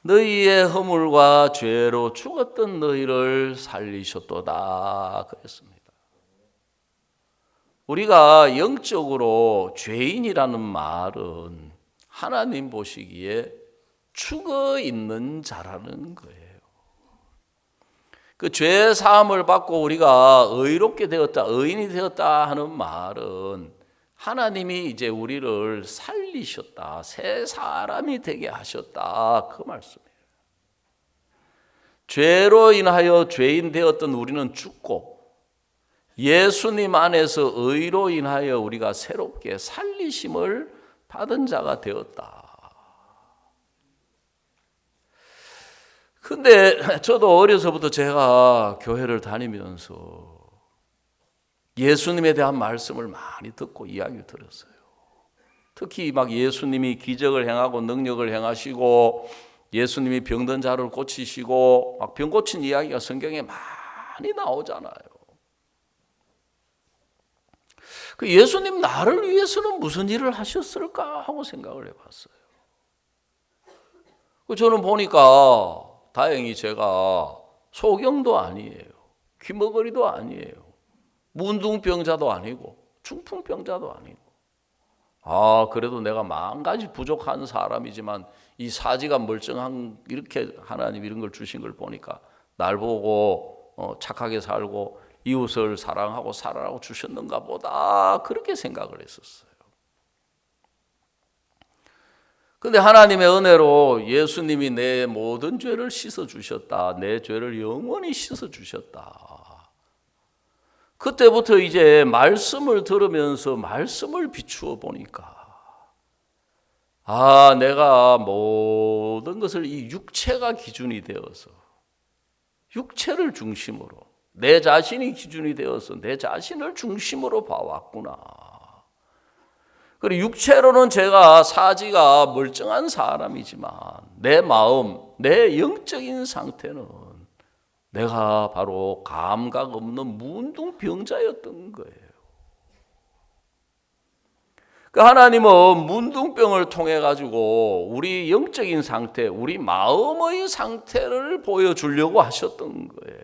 너희의 허물과 죄로 죽었던 너희를 살리셨도다 그랬습니다. 우리가 영적으로 죄인이라는 말은 하나님 보시기에 죽어 있는 자라는 거예요. 그 죄 사함을 받고 우리가 의롭게 되었다, 의인이 되었다 하는 말은 하나님이 이제 우리를 살리셨다, 새 사람이 되게 하셨다 그 말씀이에요. 죄로 인하여 죄인 되었던 우리는 죽고 예수님 안에서 의로 인하여 우리가 새롭게 살리심을 받은 자가 되었다. 근데 저도 어려서부터 제가 교회를 다니면서 예수님에 대한 말씀을 많이 듣고 이야기 들었어요. 특히 막 예수님이 기적을 행하고 능력을 행하시고 예수님이 병든 자를 고치시고 막 병 고친 이야기가 성경에 많이 나오잖아요. 그 예수님 나를 위해서는 무슨 일을 하셨을까 하고 생각을 해봤어요. 저는 보니까 다행히 제가 소경도 아니에요. 귀머거리도 아니에요. 문둥병자도 아니고 중풍병자도 아니고. 그래도 내가 만 가지 부족한 사람이지만 이 사지가 멀쩡한 이렇게 하나님 이런 걸 주신 걸 보니까 날 보고 착하게 살고 이웃을 사랑하고 살아라고 주셨는가 보다 그렇게 생각을 했었어요. 근데 하나님의 은혜로 예수님이 내 모든 죄를 씻어 주셨다. 내 죄를 영원히 씻어 주셨다. 그때부터 이제 말씀을 들으면서 말씀을 비추어 보니까 내가 모든 것을 이 육체가 기준이 되어서 육체를 중심으로 내 자신이 기준이 되어서 내 자신을 중심으로 봐왔구나. 그리고 육체로는 제가 사지가 멀쩡한 사람이지만 내 마음, 내 영적인 상태는 내가 바로 감각 없는 문둥병자였던 거예요. 하나님은 문둥병을 통해 가지고 우리 영적인 상태, 우리 마음의 상태를 보여주려고 하셨던 거예요.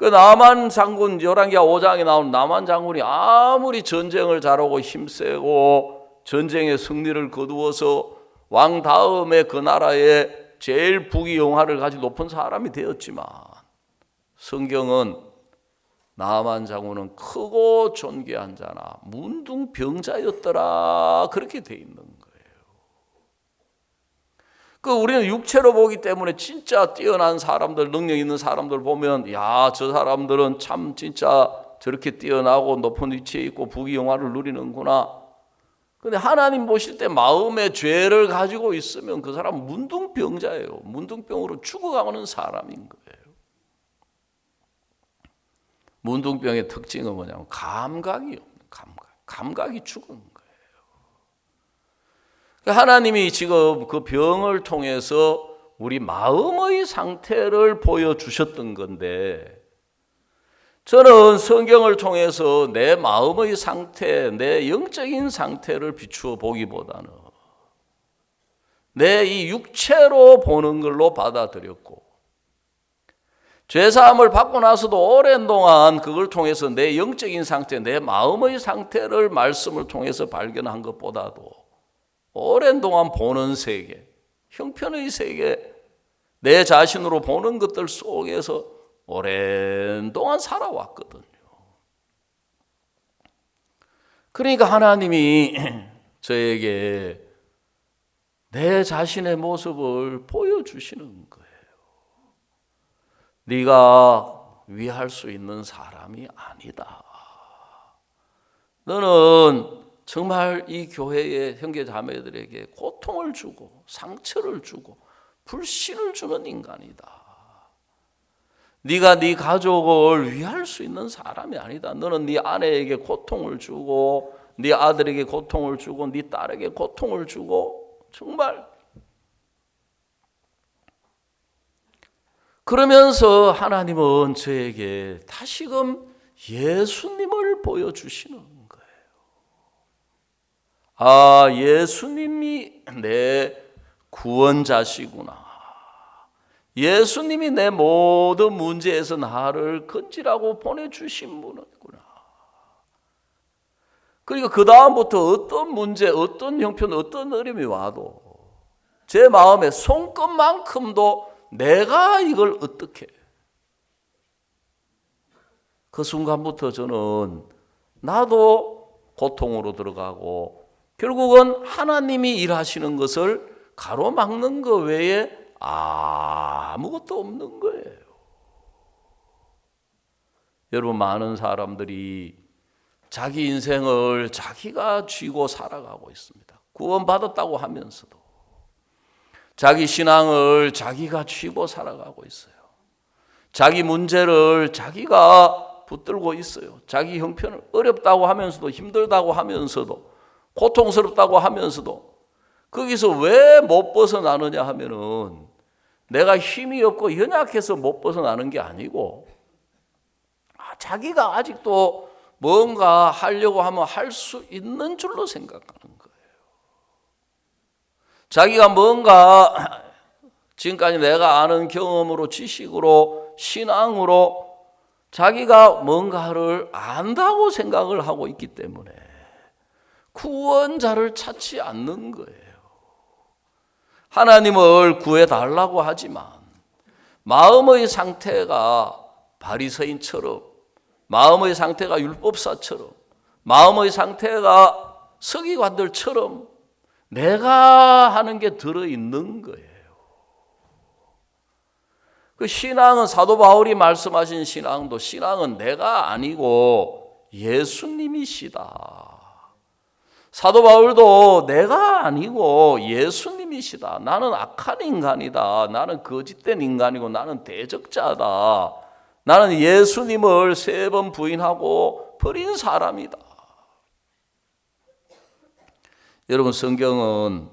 나만 장군 열왕기하 5장에 나온 나만 장군이 아무리 전쟁을 잘하고 힘세고 전쟁의 승리를 거두어서 왕 다음에 그 나라에 제일 부귀영화를 가지고 높은 사람이 되었지만 성경은 나만 장군은 크고 존귀한 자나 문둥병자였더라 그렇게 돼 있는 거예요. 우리는 육체로 보기 때문에 진짜 뛰어난 사람들, 능력 있는 사람들 보면 저 사람들은 참 진짜 저렇게 뛰어나고 높은 위치에 있고 부귀영화를 누리는구나. 근데 하나님 보실 때 마음의 죄를 가지고 있으면 그 사람은 문둥병자예요. 문둥병으로 죽어가는 사람인 거예요. 문둥병의 특징은 뭐냐면 감각이 없는 감각이 죽은 거예요. 하나님이 지금 그 병을 통해서 우리 마음의 상태를 보여주셨던 건데 저는 성경을 통해서 내 마음의 상태, 내 영적인 상태를 비추어 보기보다는 내 이 육체로 보는 걸로 받아들였고 죄사함을 받고 나서도 오랜 동안 그걸 통해서 내 영적인 상태, 내 마음의 상태를 말씀을 통해서 발견한 것보다도 오랜 동안 보는 세계, 형편의 세계, 내 자신으로 보는 것들 속에서 오랜 동안 살아왔거든요. 그러니까 하나님이 저에게 내 자신의 모습을 보여주시는 거예요. 네가 위할 수 있는 사람이 아니다. 너는 정말 이 교회의 형제 자매들에게 고통을 주고 상처를 주고 불신을 주는 인간이다. 네가 네 가족을 위할 수 있는 사람이 아니다. 너는 네 아내에게 고통을 주고 네 아들에게 고통을 주고 네 딸에게 고통을 주고 정말 그러면서 하나님은 저에게 다시금 예수님을 보여주시는 거예요. 아, 예수님이 내 구원자시구나. 예수님이 내 모든 문제에서 나를 건지라고 보내주신 분이구나. 그러니까 그 다음부터 어떤 문제, 어떤 형편, 어떤 어려움이 와도 제 마음에 손끝만큼도 내가 이걸 어떻게, 그 순간부터 저는 나도 고통으로 들어가고 결국은 하나님이 일하시는 것을 가로막는 것 외에 아무것도 없는 거예요. 여러분, 많은 사람들이 자기 인생을 자기가 쥐고 살아가고 있습니다. 구원받았다고 하면서도 자기 신앙을 자기가 쥐고 살아가고 있어요. 자기 문제를 자기가 붙들고 있어요. 자기 형편을 어렵다고 하면서도, 힘들다고 하면서도, 고통스럽다고 하면서도 거기서 왜 못 벗어나느냐 하면은 내가 힘이 없고 연약해서 못 벗어나는 게 아니고 자기가 아직도 뭔가 하려고 하면 할 수 있는 줄로 생각하는 거예요. 자기가 뭔가 지금까지 내가 아는 경험으로, 지식으로, 신앙으로 자기가 뭔가를 안다고 생각을 하고 있기 때문에 구원자를 찾지 않는 거예요. 하나님을 구해달라고 하지만 마음의 상태가 바리새인처럼, 마음의 상태가 율법사처럼, 마음의 상태가 서기관들처럼 내가 하는 게 들어있는 거예요. 그 신앙은, 사도 바울이 말씀하신 신앙도, 신앙은 내가 아니고 예수님이시다. 사도 바울도 내가 아니고 예수님이시다. 나는 악한 인간이다. 나는 거짓된 인간이고 나는 대적자다. 나는 예수님을 3번 부인하고 버린 사람이다. 여러분, 성경은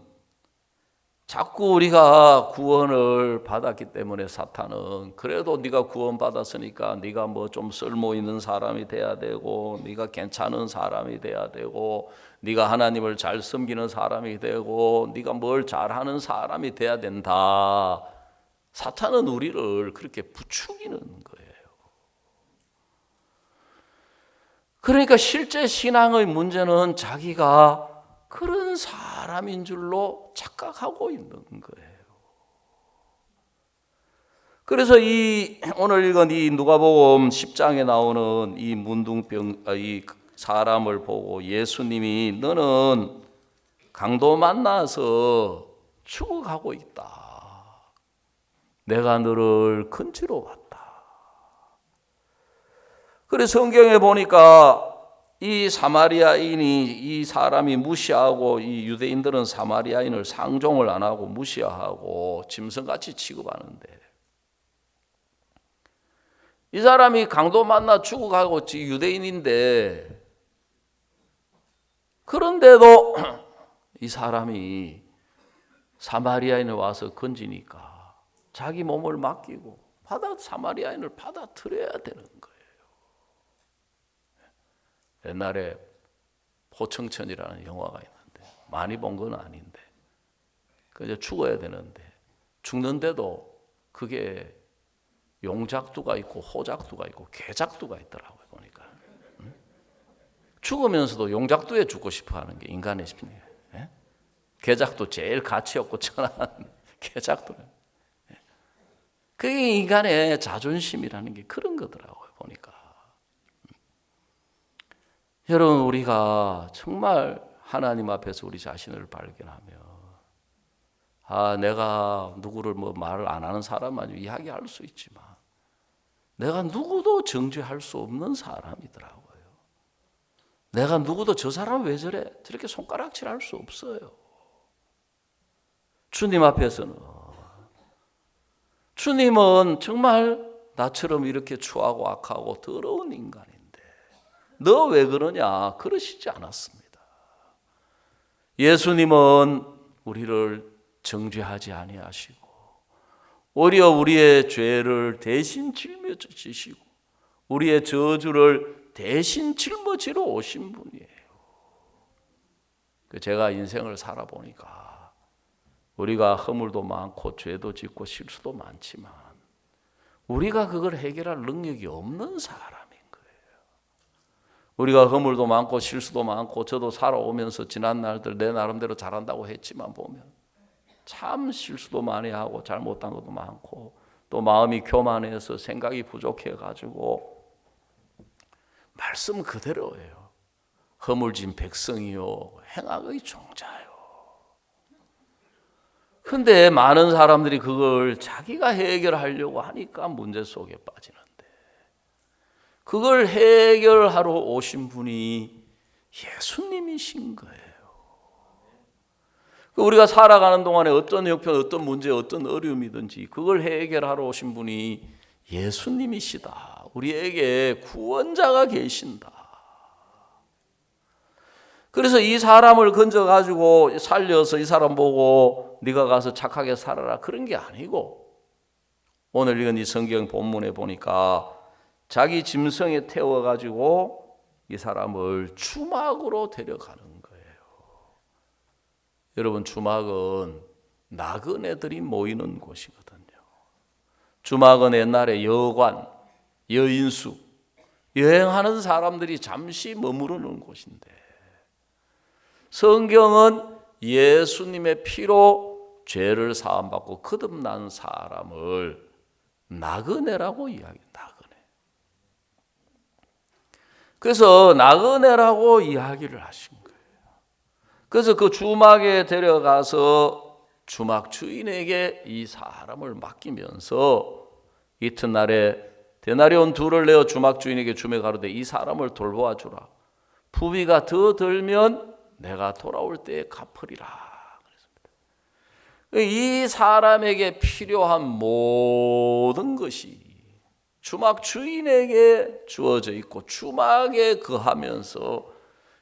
자꾸 우리가 구원을 받았기 때문에 사탄은 그래도 네가 구원받았으니까 네가 뭐 좀 쓸모 있는 사람이 돼야 되고, 네가 괜찮은 사람이 돼야 되고, 네가 하나님을 잘 섬기는 사람이 되고, 네가 뭘 잘하는 사람이 돼야 된다. 사탄은 우리를 그렇게 부추기는 거예요. 그러니까 실제 신앙의 문제는 자기가 그런 사람인 줄로 착각하고 있는 거예요. 그래서 오늘 읽은 이 누가복음 10장에 나오는 이 문둥병, 이 사람을 보고 예수님이 너는 강도 만나서 죽어가고 있다. 내가 너를 건지러 왔다. 그래서 성경에 보니까 이 사마리아인이, 이 사람이 무시하고, 이 유대인들은 사마리아인을 상종을 안 하고 무시하고 짐승같이 취급하는데, 이 사람이 강도 만나 죽어가고 유대인인데, 그런데도 이 사람이 사마리아인을 와서 건지니까 자기 몸을 맡기고 사마리아인을 받아들여야 되는 거예요. 옛날에 포청천이라는 영화가 있는데, 많이 본 건 아닌데, 이제 죽어야 되는데, 죽는데도 그게 용작두가 있고 호작두가 있고 개작두가 있더라고요, 보니까. 죽으면서도 용작두에 죽고 싶어 하는 게 인간의 심리예요. 개작두, 제일 가치 없고 천한 개작두. 그게 인간의 자존심이라는 게 그런 거더라고요, 보니까. 여러분, 우리가 정말 하나님 앞에서 우리 자신을 발견하며, 내가 누구를 뭐 말을 안 하는 사람만 이야기할 수 있지만 내가 누구도 정죄할 수 없는 사람이더라고요. 내가 누구도 저 사람 왜 저래? 저렇게 손가락질할 수 없어요. 주님 앞에서는, 주님은 정말 나처럼 이렇게 추하고 악하고 더러운 인간인데 너 왜 그러냐? 그러시지 않았습니다. 예수님은 우리를 정죄하지 아니하시고 오히려 우리의 죄를 대신 짊어지시고 우리의 저주를 대신 짊어지러 오신 분이에요. 제가 인생을 살아보니까 우리가 허물도 많고 죄도 짓고 실수도 많지만 우리가 그걸 해결할 능력이 없는 사람인 거예요. 우리가 허물도 많고 실수도 많고 저도 살아오면서 지난 날들 내 나름대로 잘한다고 했지만 보면 참 실수도 많이 하고 잘못한 것도 많고 또 마음이 교만해서 생각이 부족해가지고 말씀 그대로예요. 허물진 백성이요 행악의 종자요. 근데 많은 사람들이 그걸 자기가 해결하려고 하니까 문제 속에 빠지는데 그걸 해결하러 오신 분이 예수님이신 거예요. 우리가 살아가는 동안에 어떤 형편, 어떤 문제, 어떤 어려움이든지 그걸 해결하러 오신 분이 예수님이시다. 우리에게 구원자가 계신다. 그래서 이 사람을 건져가지고 살려서 이 사람 보고 네가 가서 착하게 살아라 그런 게 아니고 오늘 읽은 이 성경 본문에 보니까 자기 짐승에 태워가지고 이 사람을 주막으로 데려가는 거예요. 여러분 주막은 나그네들이 모이는 곳이거든요. 주막은 옛날에 여관, 여인수, 여행하는 사람들이 잠시 머무르는 곳인데 성경은 예수님의 피로 죄를 사함받고 거듭난 사람을 나그네라고 이야기해요. 나그네. 그래서 나그네라고 이야기를 하신 거예요. 그래서 그 주막에 데려가서 주막 주인에게 이 사람을 맡기면서 이튿날에 데나리온 2를 내어 주막 주인에게 주며 가로되 이 사람을 돌보아 주라. 부비가 더 들면 내가 돌아올 때에 갚으리라. 이 사람에게 필요한 모든 것이 주막 주인에게 주어져 있고 주막에 거하면서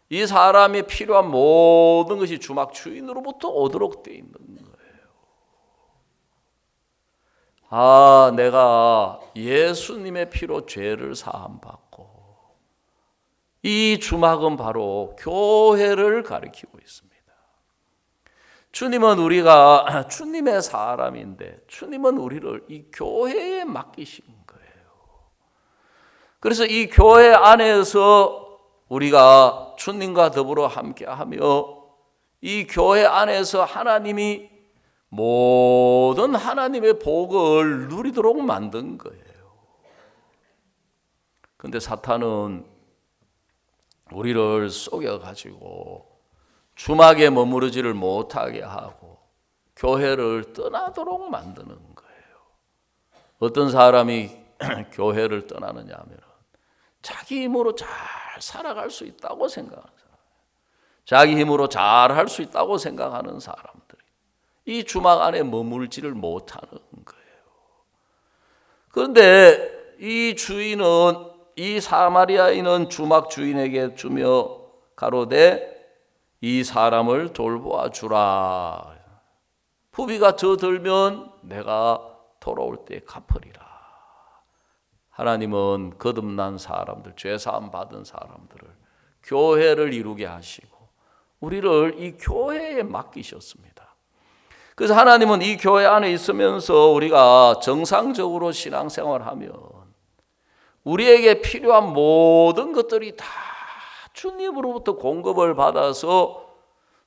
이 사람이 필요한 모든 것이 주막 주인으로부터 오도록 되어 있는 거예요. 내가 예수님의 피로 죄를 사함받고 이 주막은 바로 교회를 가리키고 있습니다. 주님은 우리가 주님의 사람인데 주님은 우리를 이 교회에 맡기신 거예요. 그래서 이 교회 안에서 우리가 주님과 더불어 함께하며 이 교회 안에서 하나님이 모든 하나님의 복을 누리도록 만든 거예요. 그런데 사탄은 우리를 속여가지고 주막에 머무르지를 못하게 하고 교회를 떠나도록 만드는 거예요. 어떤 사람이 교회를 떠나느냐 하면 자기 힘으로 잘 살아갈 수 있다고 생각하는 사람, 자기 힘으로 잘 할 수 있다고 생각하는 사람들이 이 주막 안에 머물지를 못하는 거예요. 그런데 이 주인은 이 사마리아인은 주막 주인에게 주며 가로되 이 사람을 돌보아 주라. 부비가 더 들면 내가 돌아올 때 갚으리라. 하나님은 거듭난 사람들, 죄사함 받은 사람들을 교회를 이루게 하시고 우리를 이 교회에 맡기셨습니다. 그래서 하나님은 이 교회 안에 있으면서 우리가 정상적으로 신앙생활하면 우리에게 필요한 모든 것들이 다 주님으로부터 공급을 받아서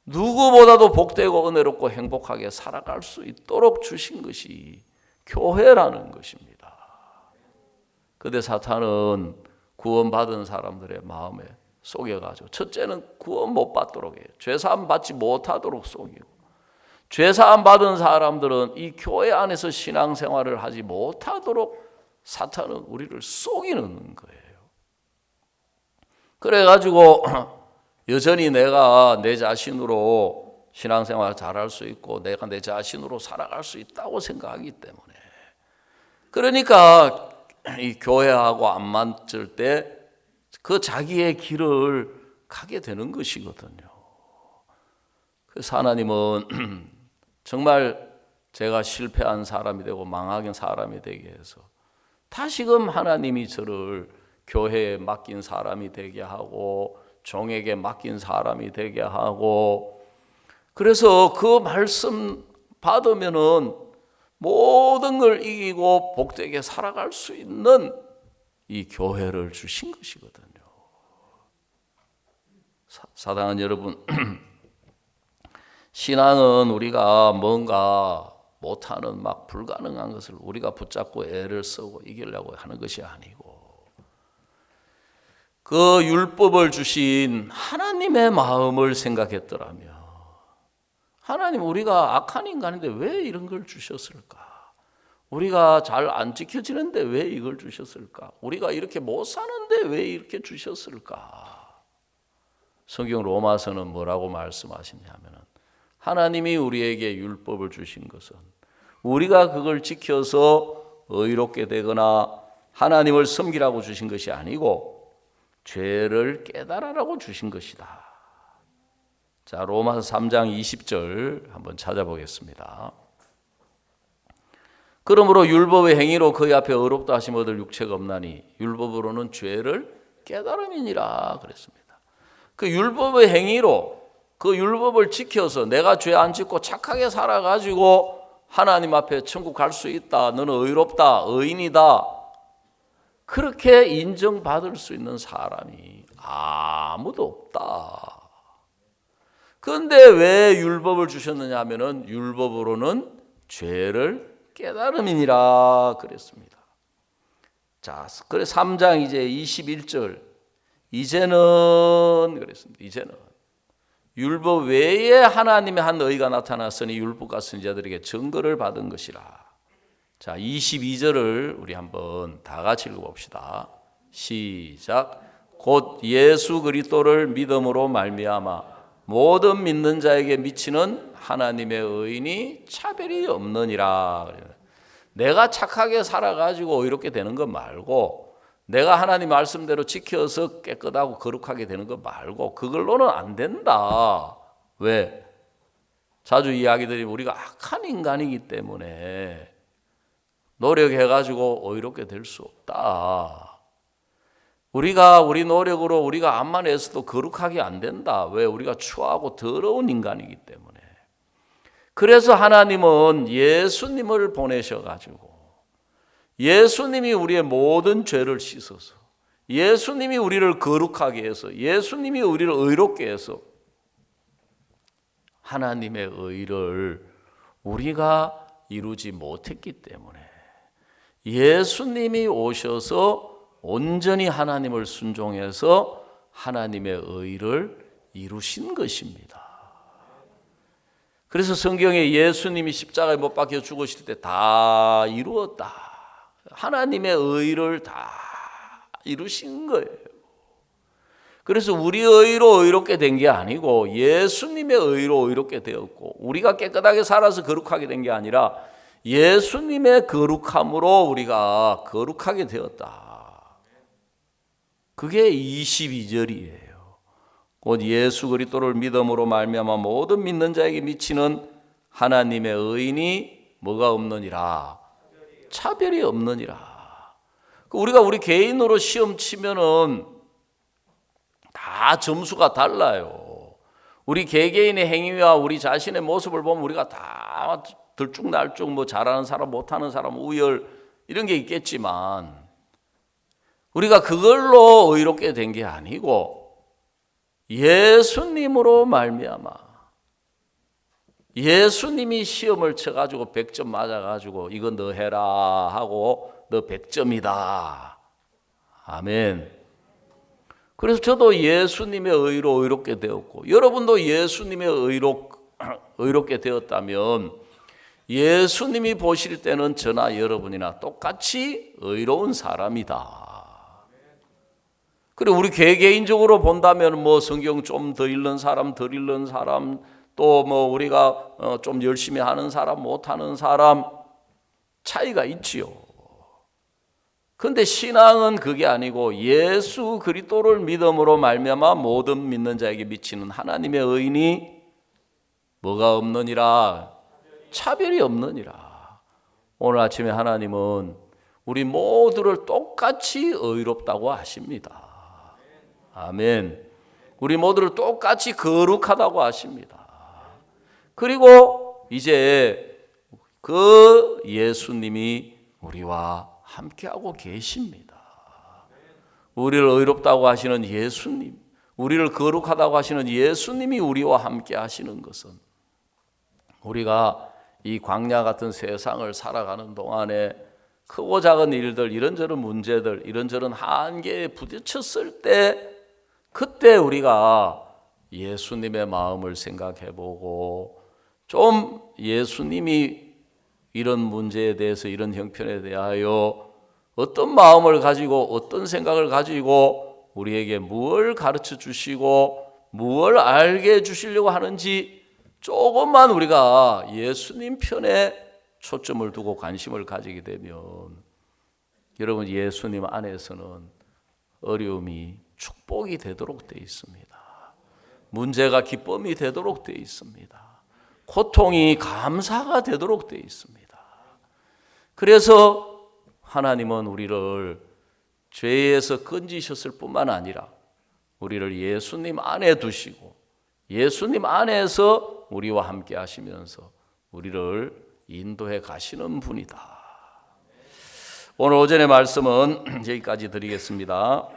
누구보다도 복되고 은혜롭고 행복하게 살아갈 수 있도록 주신 것이 교회라는 것입니다. 그런데 사탄은 구원받은 사람들의 마음에 속여가지고 첫째는 구원 못 받도록 해요. 죄사함 받지 못하도록 속이고 죄사함 받은 사람들은 이 교회 안에서 신앙생활을 하지 못하도록 사탄은 우리를 속이는 거예요. 그래가지고 여전히 내가 내 자신으로 신앙생활 잘할 수 있고 내가 내 자신으로 살아갈 수 있다고 생각하기 때문에 그러니까 이 교회하고 안 맞을 때 그 자기의 길을 가게 되는 것이거든요. 그래서 하나님은 정말 제가 실패한 사람이 되고 망하긴 사람이 되게 해서 다시금 하나님이 저를 교회에 맡긴 사람이 되게 하고 종에게 맡긴 사람이 되게 하고, 그래서 그 말씀 받으면은 모든 걸 이기고 복되게 살아갈 수 있는 이 교회를 주신 것이거든요. 사랑하는 여러분, 신앙은 우리가 뭔가 못하는 막 불가능한 것을 우리가 붙잡고 애를 쓰고 이기려고 하는 것이 아니고, 그 율법을 주신 하나님의 마음을 생각했더라면, 하나님, 우리가 악한 인간인데 왜 이런 걸 주셨을까? 우리가 잘 안 지켜지는데 왜 이걸 주셨을까? 우리가 이렇게 못 사는데 왜 이렇게 주셨을까? 성경 로마서는 뭐라고 말씀하시냐면, 하나님이 우리에게 율법을 주신 것은 우리가 그걸 지켜서 의롭게 되거나 하나님을 섬기라고 주신 것이 아니고 죄를 깨달으라고 주신 것이다. 자, 로마서 3장 20절 한번 찾아보겠습니다. 그러므로 율법의 행위로 그의 앞에 의롭다 하심 얻을 육체가 없나니 율법으로는 죄를 깨달음이니라 그랬습니다. 그 율법의 행위로, 그 율법을 지켜서 내가 죄 안 짓고 착하게 살아가지고 하나님 앞에 천국 갈 수 있다, 너는 의롭다, 의인이다, 그렇게 인정받을 수 있는 사람이 아무도 없다. 그런데 왜 율법을 주셨느냐 하면은 율법으로는 죄를 깨달음이니라 그랬습니다. 자, 그래 3장 이제 21절, 이제는 그랬습니다. 이제는 율법 외에 하나님의 한 의가 나타났으니 율법과 선지자들에게 증거를 받은 것이라. 자, 22절을 우리 한번 다 같이 읽어봅시다. 시작. 곧 예수 그리스도를 믿음으로 말미암아 모든 믿는 자에게 미치는 하나님의 의인이 차별이 없느니라. 내가 착하게 살아가지고 이렇게 되는 것 말고, 내가 하나님 말씀대로 지켜서 깨끗하고 거룩하게 되는 것 말고, 그걸로는 안 된다. 왜? 자주 이야기 드리면 우리가 악한 인간이기 때문에 노력해가지고 의롭게 될 수 없다. 우리가 우리 노력으로 우리가 암만 해서도 거룩하게 안 된다. 왜? 우리가 추하고 더러운 인간이기 때문에. 그래서 하나님은 예수님을 보내셔가지고, 예수님이 우리의 모든 죄를 씻어서, 예수님이 우리를 거룩하게 해서, 예수님이 우리를 의롭게 해서 하나님의 의를 우리가 이루지 못했기 때문에 예수님이 오셔서 온전히 하나님을 순종해서 하나님의 의를 이루신 것입니다. 그래서 성경에 예수님이 십자가에 못 박혀 죽으실 때 다 이루었다, 하나님의 의를 다 이루신 거예요. 그래서 우리의 의로 의롭게 된 게 아니고 예수님의 의로 의롭게 되었고, 우리가 깨끗하게 살아서 거룩하게 된 게 아니라 예수님의 거룩함으로 우리가 거룩하게 되었다. 그게 22절이에요. 곧 예수 그리스도를 믿음으로 말미암아 모든 믿는 자에게 미치는 하나님의 의인이 뭐가 없느니라? 차별이 없느니라. 우리가 우리 개인으로 시험 치면은 다 점수가 달라요. 우리 개개인의 행위와 우리 자신의 모습을 보면 우리가 다 들쭉날쭉 뭐 잘하는 사람, 못하는 사람, 우열 이런 게 있겠지만, 우리가 그걸로 의롭게 된 게 아니고 예수님으로 말미암아, 예수님이 시험을 쳐가지고 100점 맞아가지고 이건 너 해라 하고 너 100점이다. 아멘. 그래서 저도 예수님의 의로 의롭게 되었고, 여러분도 예수님의 의롭게 되었다면 예수님이 보실 때는 저나 여러분이나 똑같이 의로운 사람이다. 그리고 우리 개개인적으로 본다면 뭐 성경 좀 더 읽는 사람, 덜 읽는 사람, 또 뭐 우리가 좀 열심히 하는 사람, 못하는 사람 차이가 있지요. 그런데 신앙은 그게 아니고 예수 그리스도를 믿음으로 말미암아 모든 믿는 자에게 미치는 하나님의 의인이 뭐가 없느니라? 차별이 없느니라. 오늘 아침에 하나님은 우리 모두를 똑같이 의롭다고 하십니다. 아멘. 우리 모두를 똑같이 거룩하다고 하십니다. 그리고 이제 그 예수님이 우리와 함께하고 계십니다. 우리를 의롭다고 하시는 예수님, 우리를 거룩하다고 하시는 예수님이 우리와 함께 하시는 것은 우리가 이 광야 같은 세상을 살아가는 동안에 크고 작은 일들, 이런저런 문제들, 이런저런 한계에 부딪혔을 때 그때 우리가 예수님의 마음을 생각해보고 좀 예수님이 이런 문제에 대해서, 이런 형편에 대하여 어떤 마음을 가지고 어떤 생각을 가지고 우리에게 무엇을 가르쳐 주시고 무엇을 알게 해주시려고 하는지 조금만 우리가 예수님 편에 초점을 두고 관심을 가지게 되면 여러분, 예수님 안에서는 어려움이 축복이 되도록 되어 있습니다. 문제가 기쁨이 되도록 되어 있습니다. 고통이 감사가 되도록 되어 있습니다. 그래서 하나님은 우리를 죄에서 건지셨을 뿐만 아니라 우리를 예수님 안에 두시고 예수님 안에서 우리와 함께 하시면서 우리를 인도해 가시는 분이다. 오늘 오전의 말씀은 여기까지 드리겠습니다.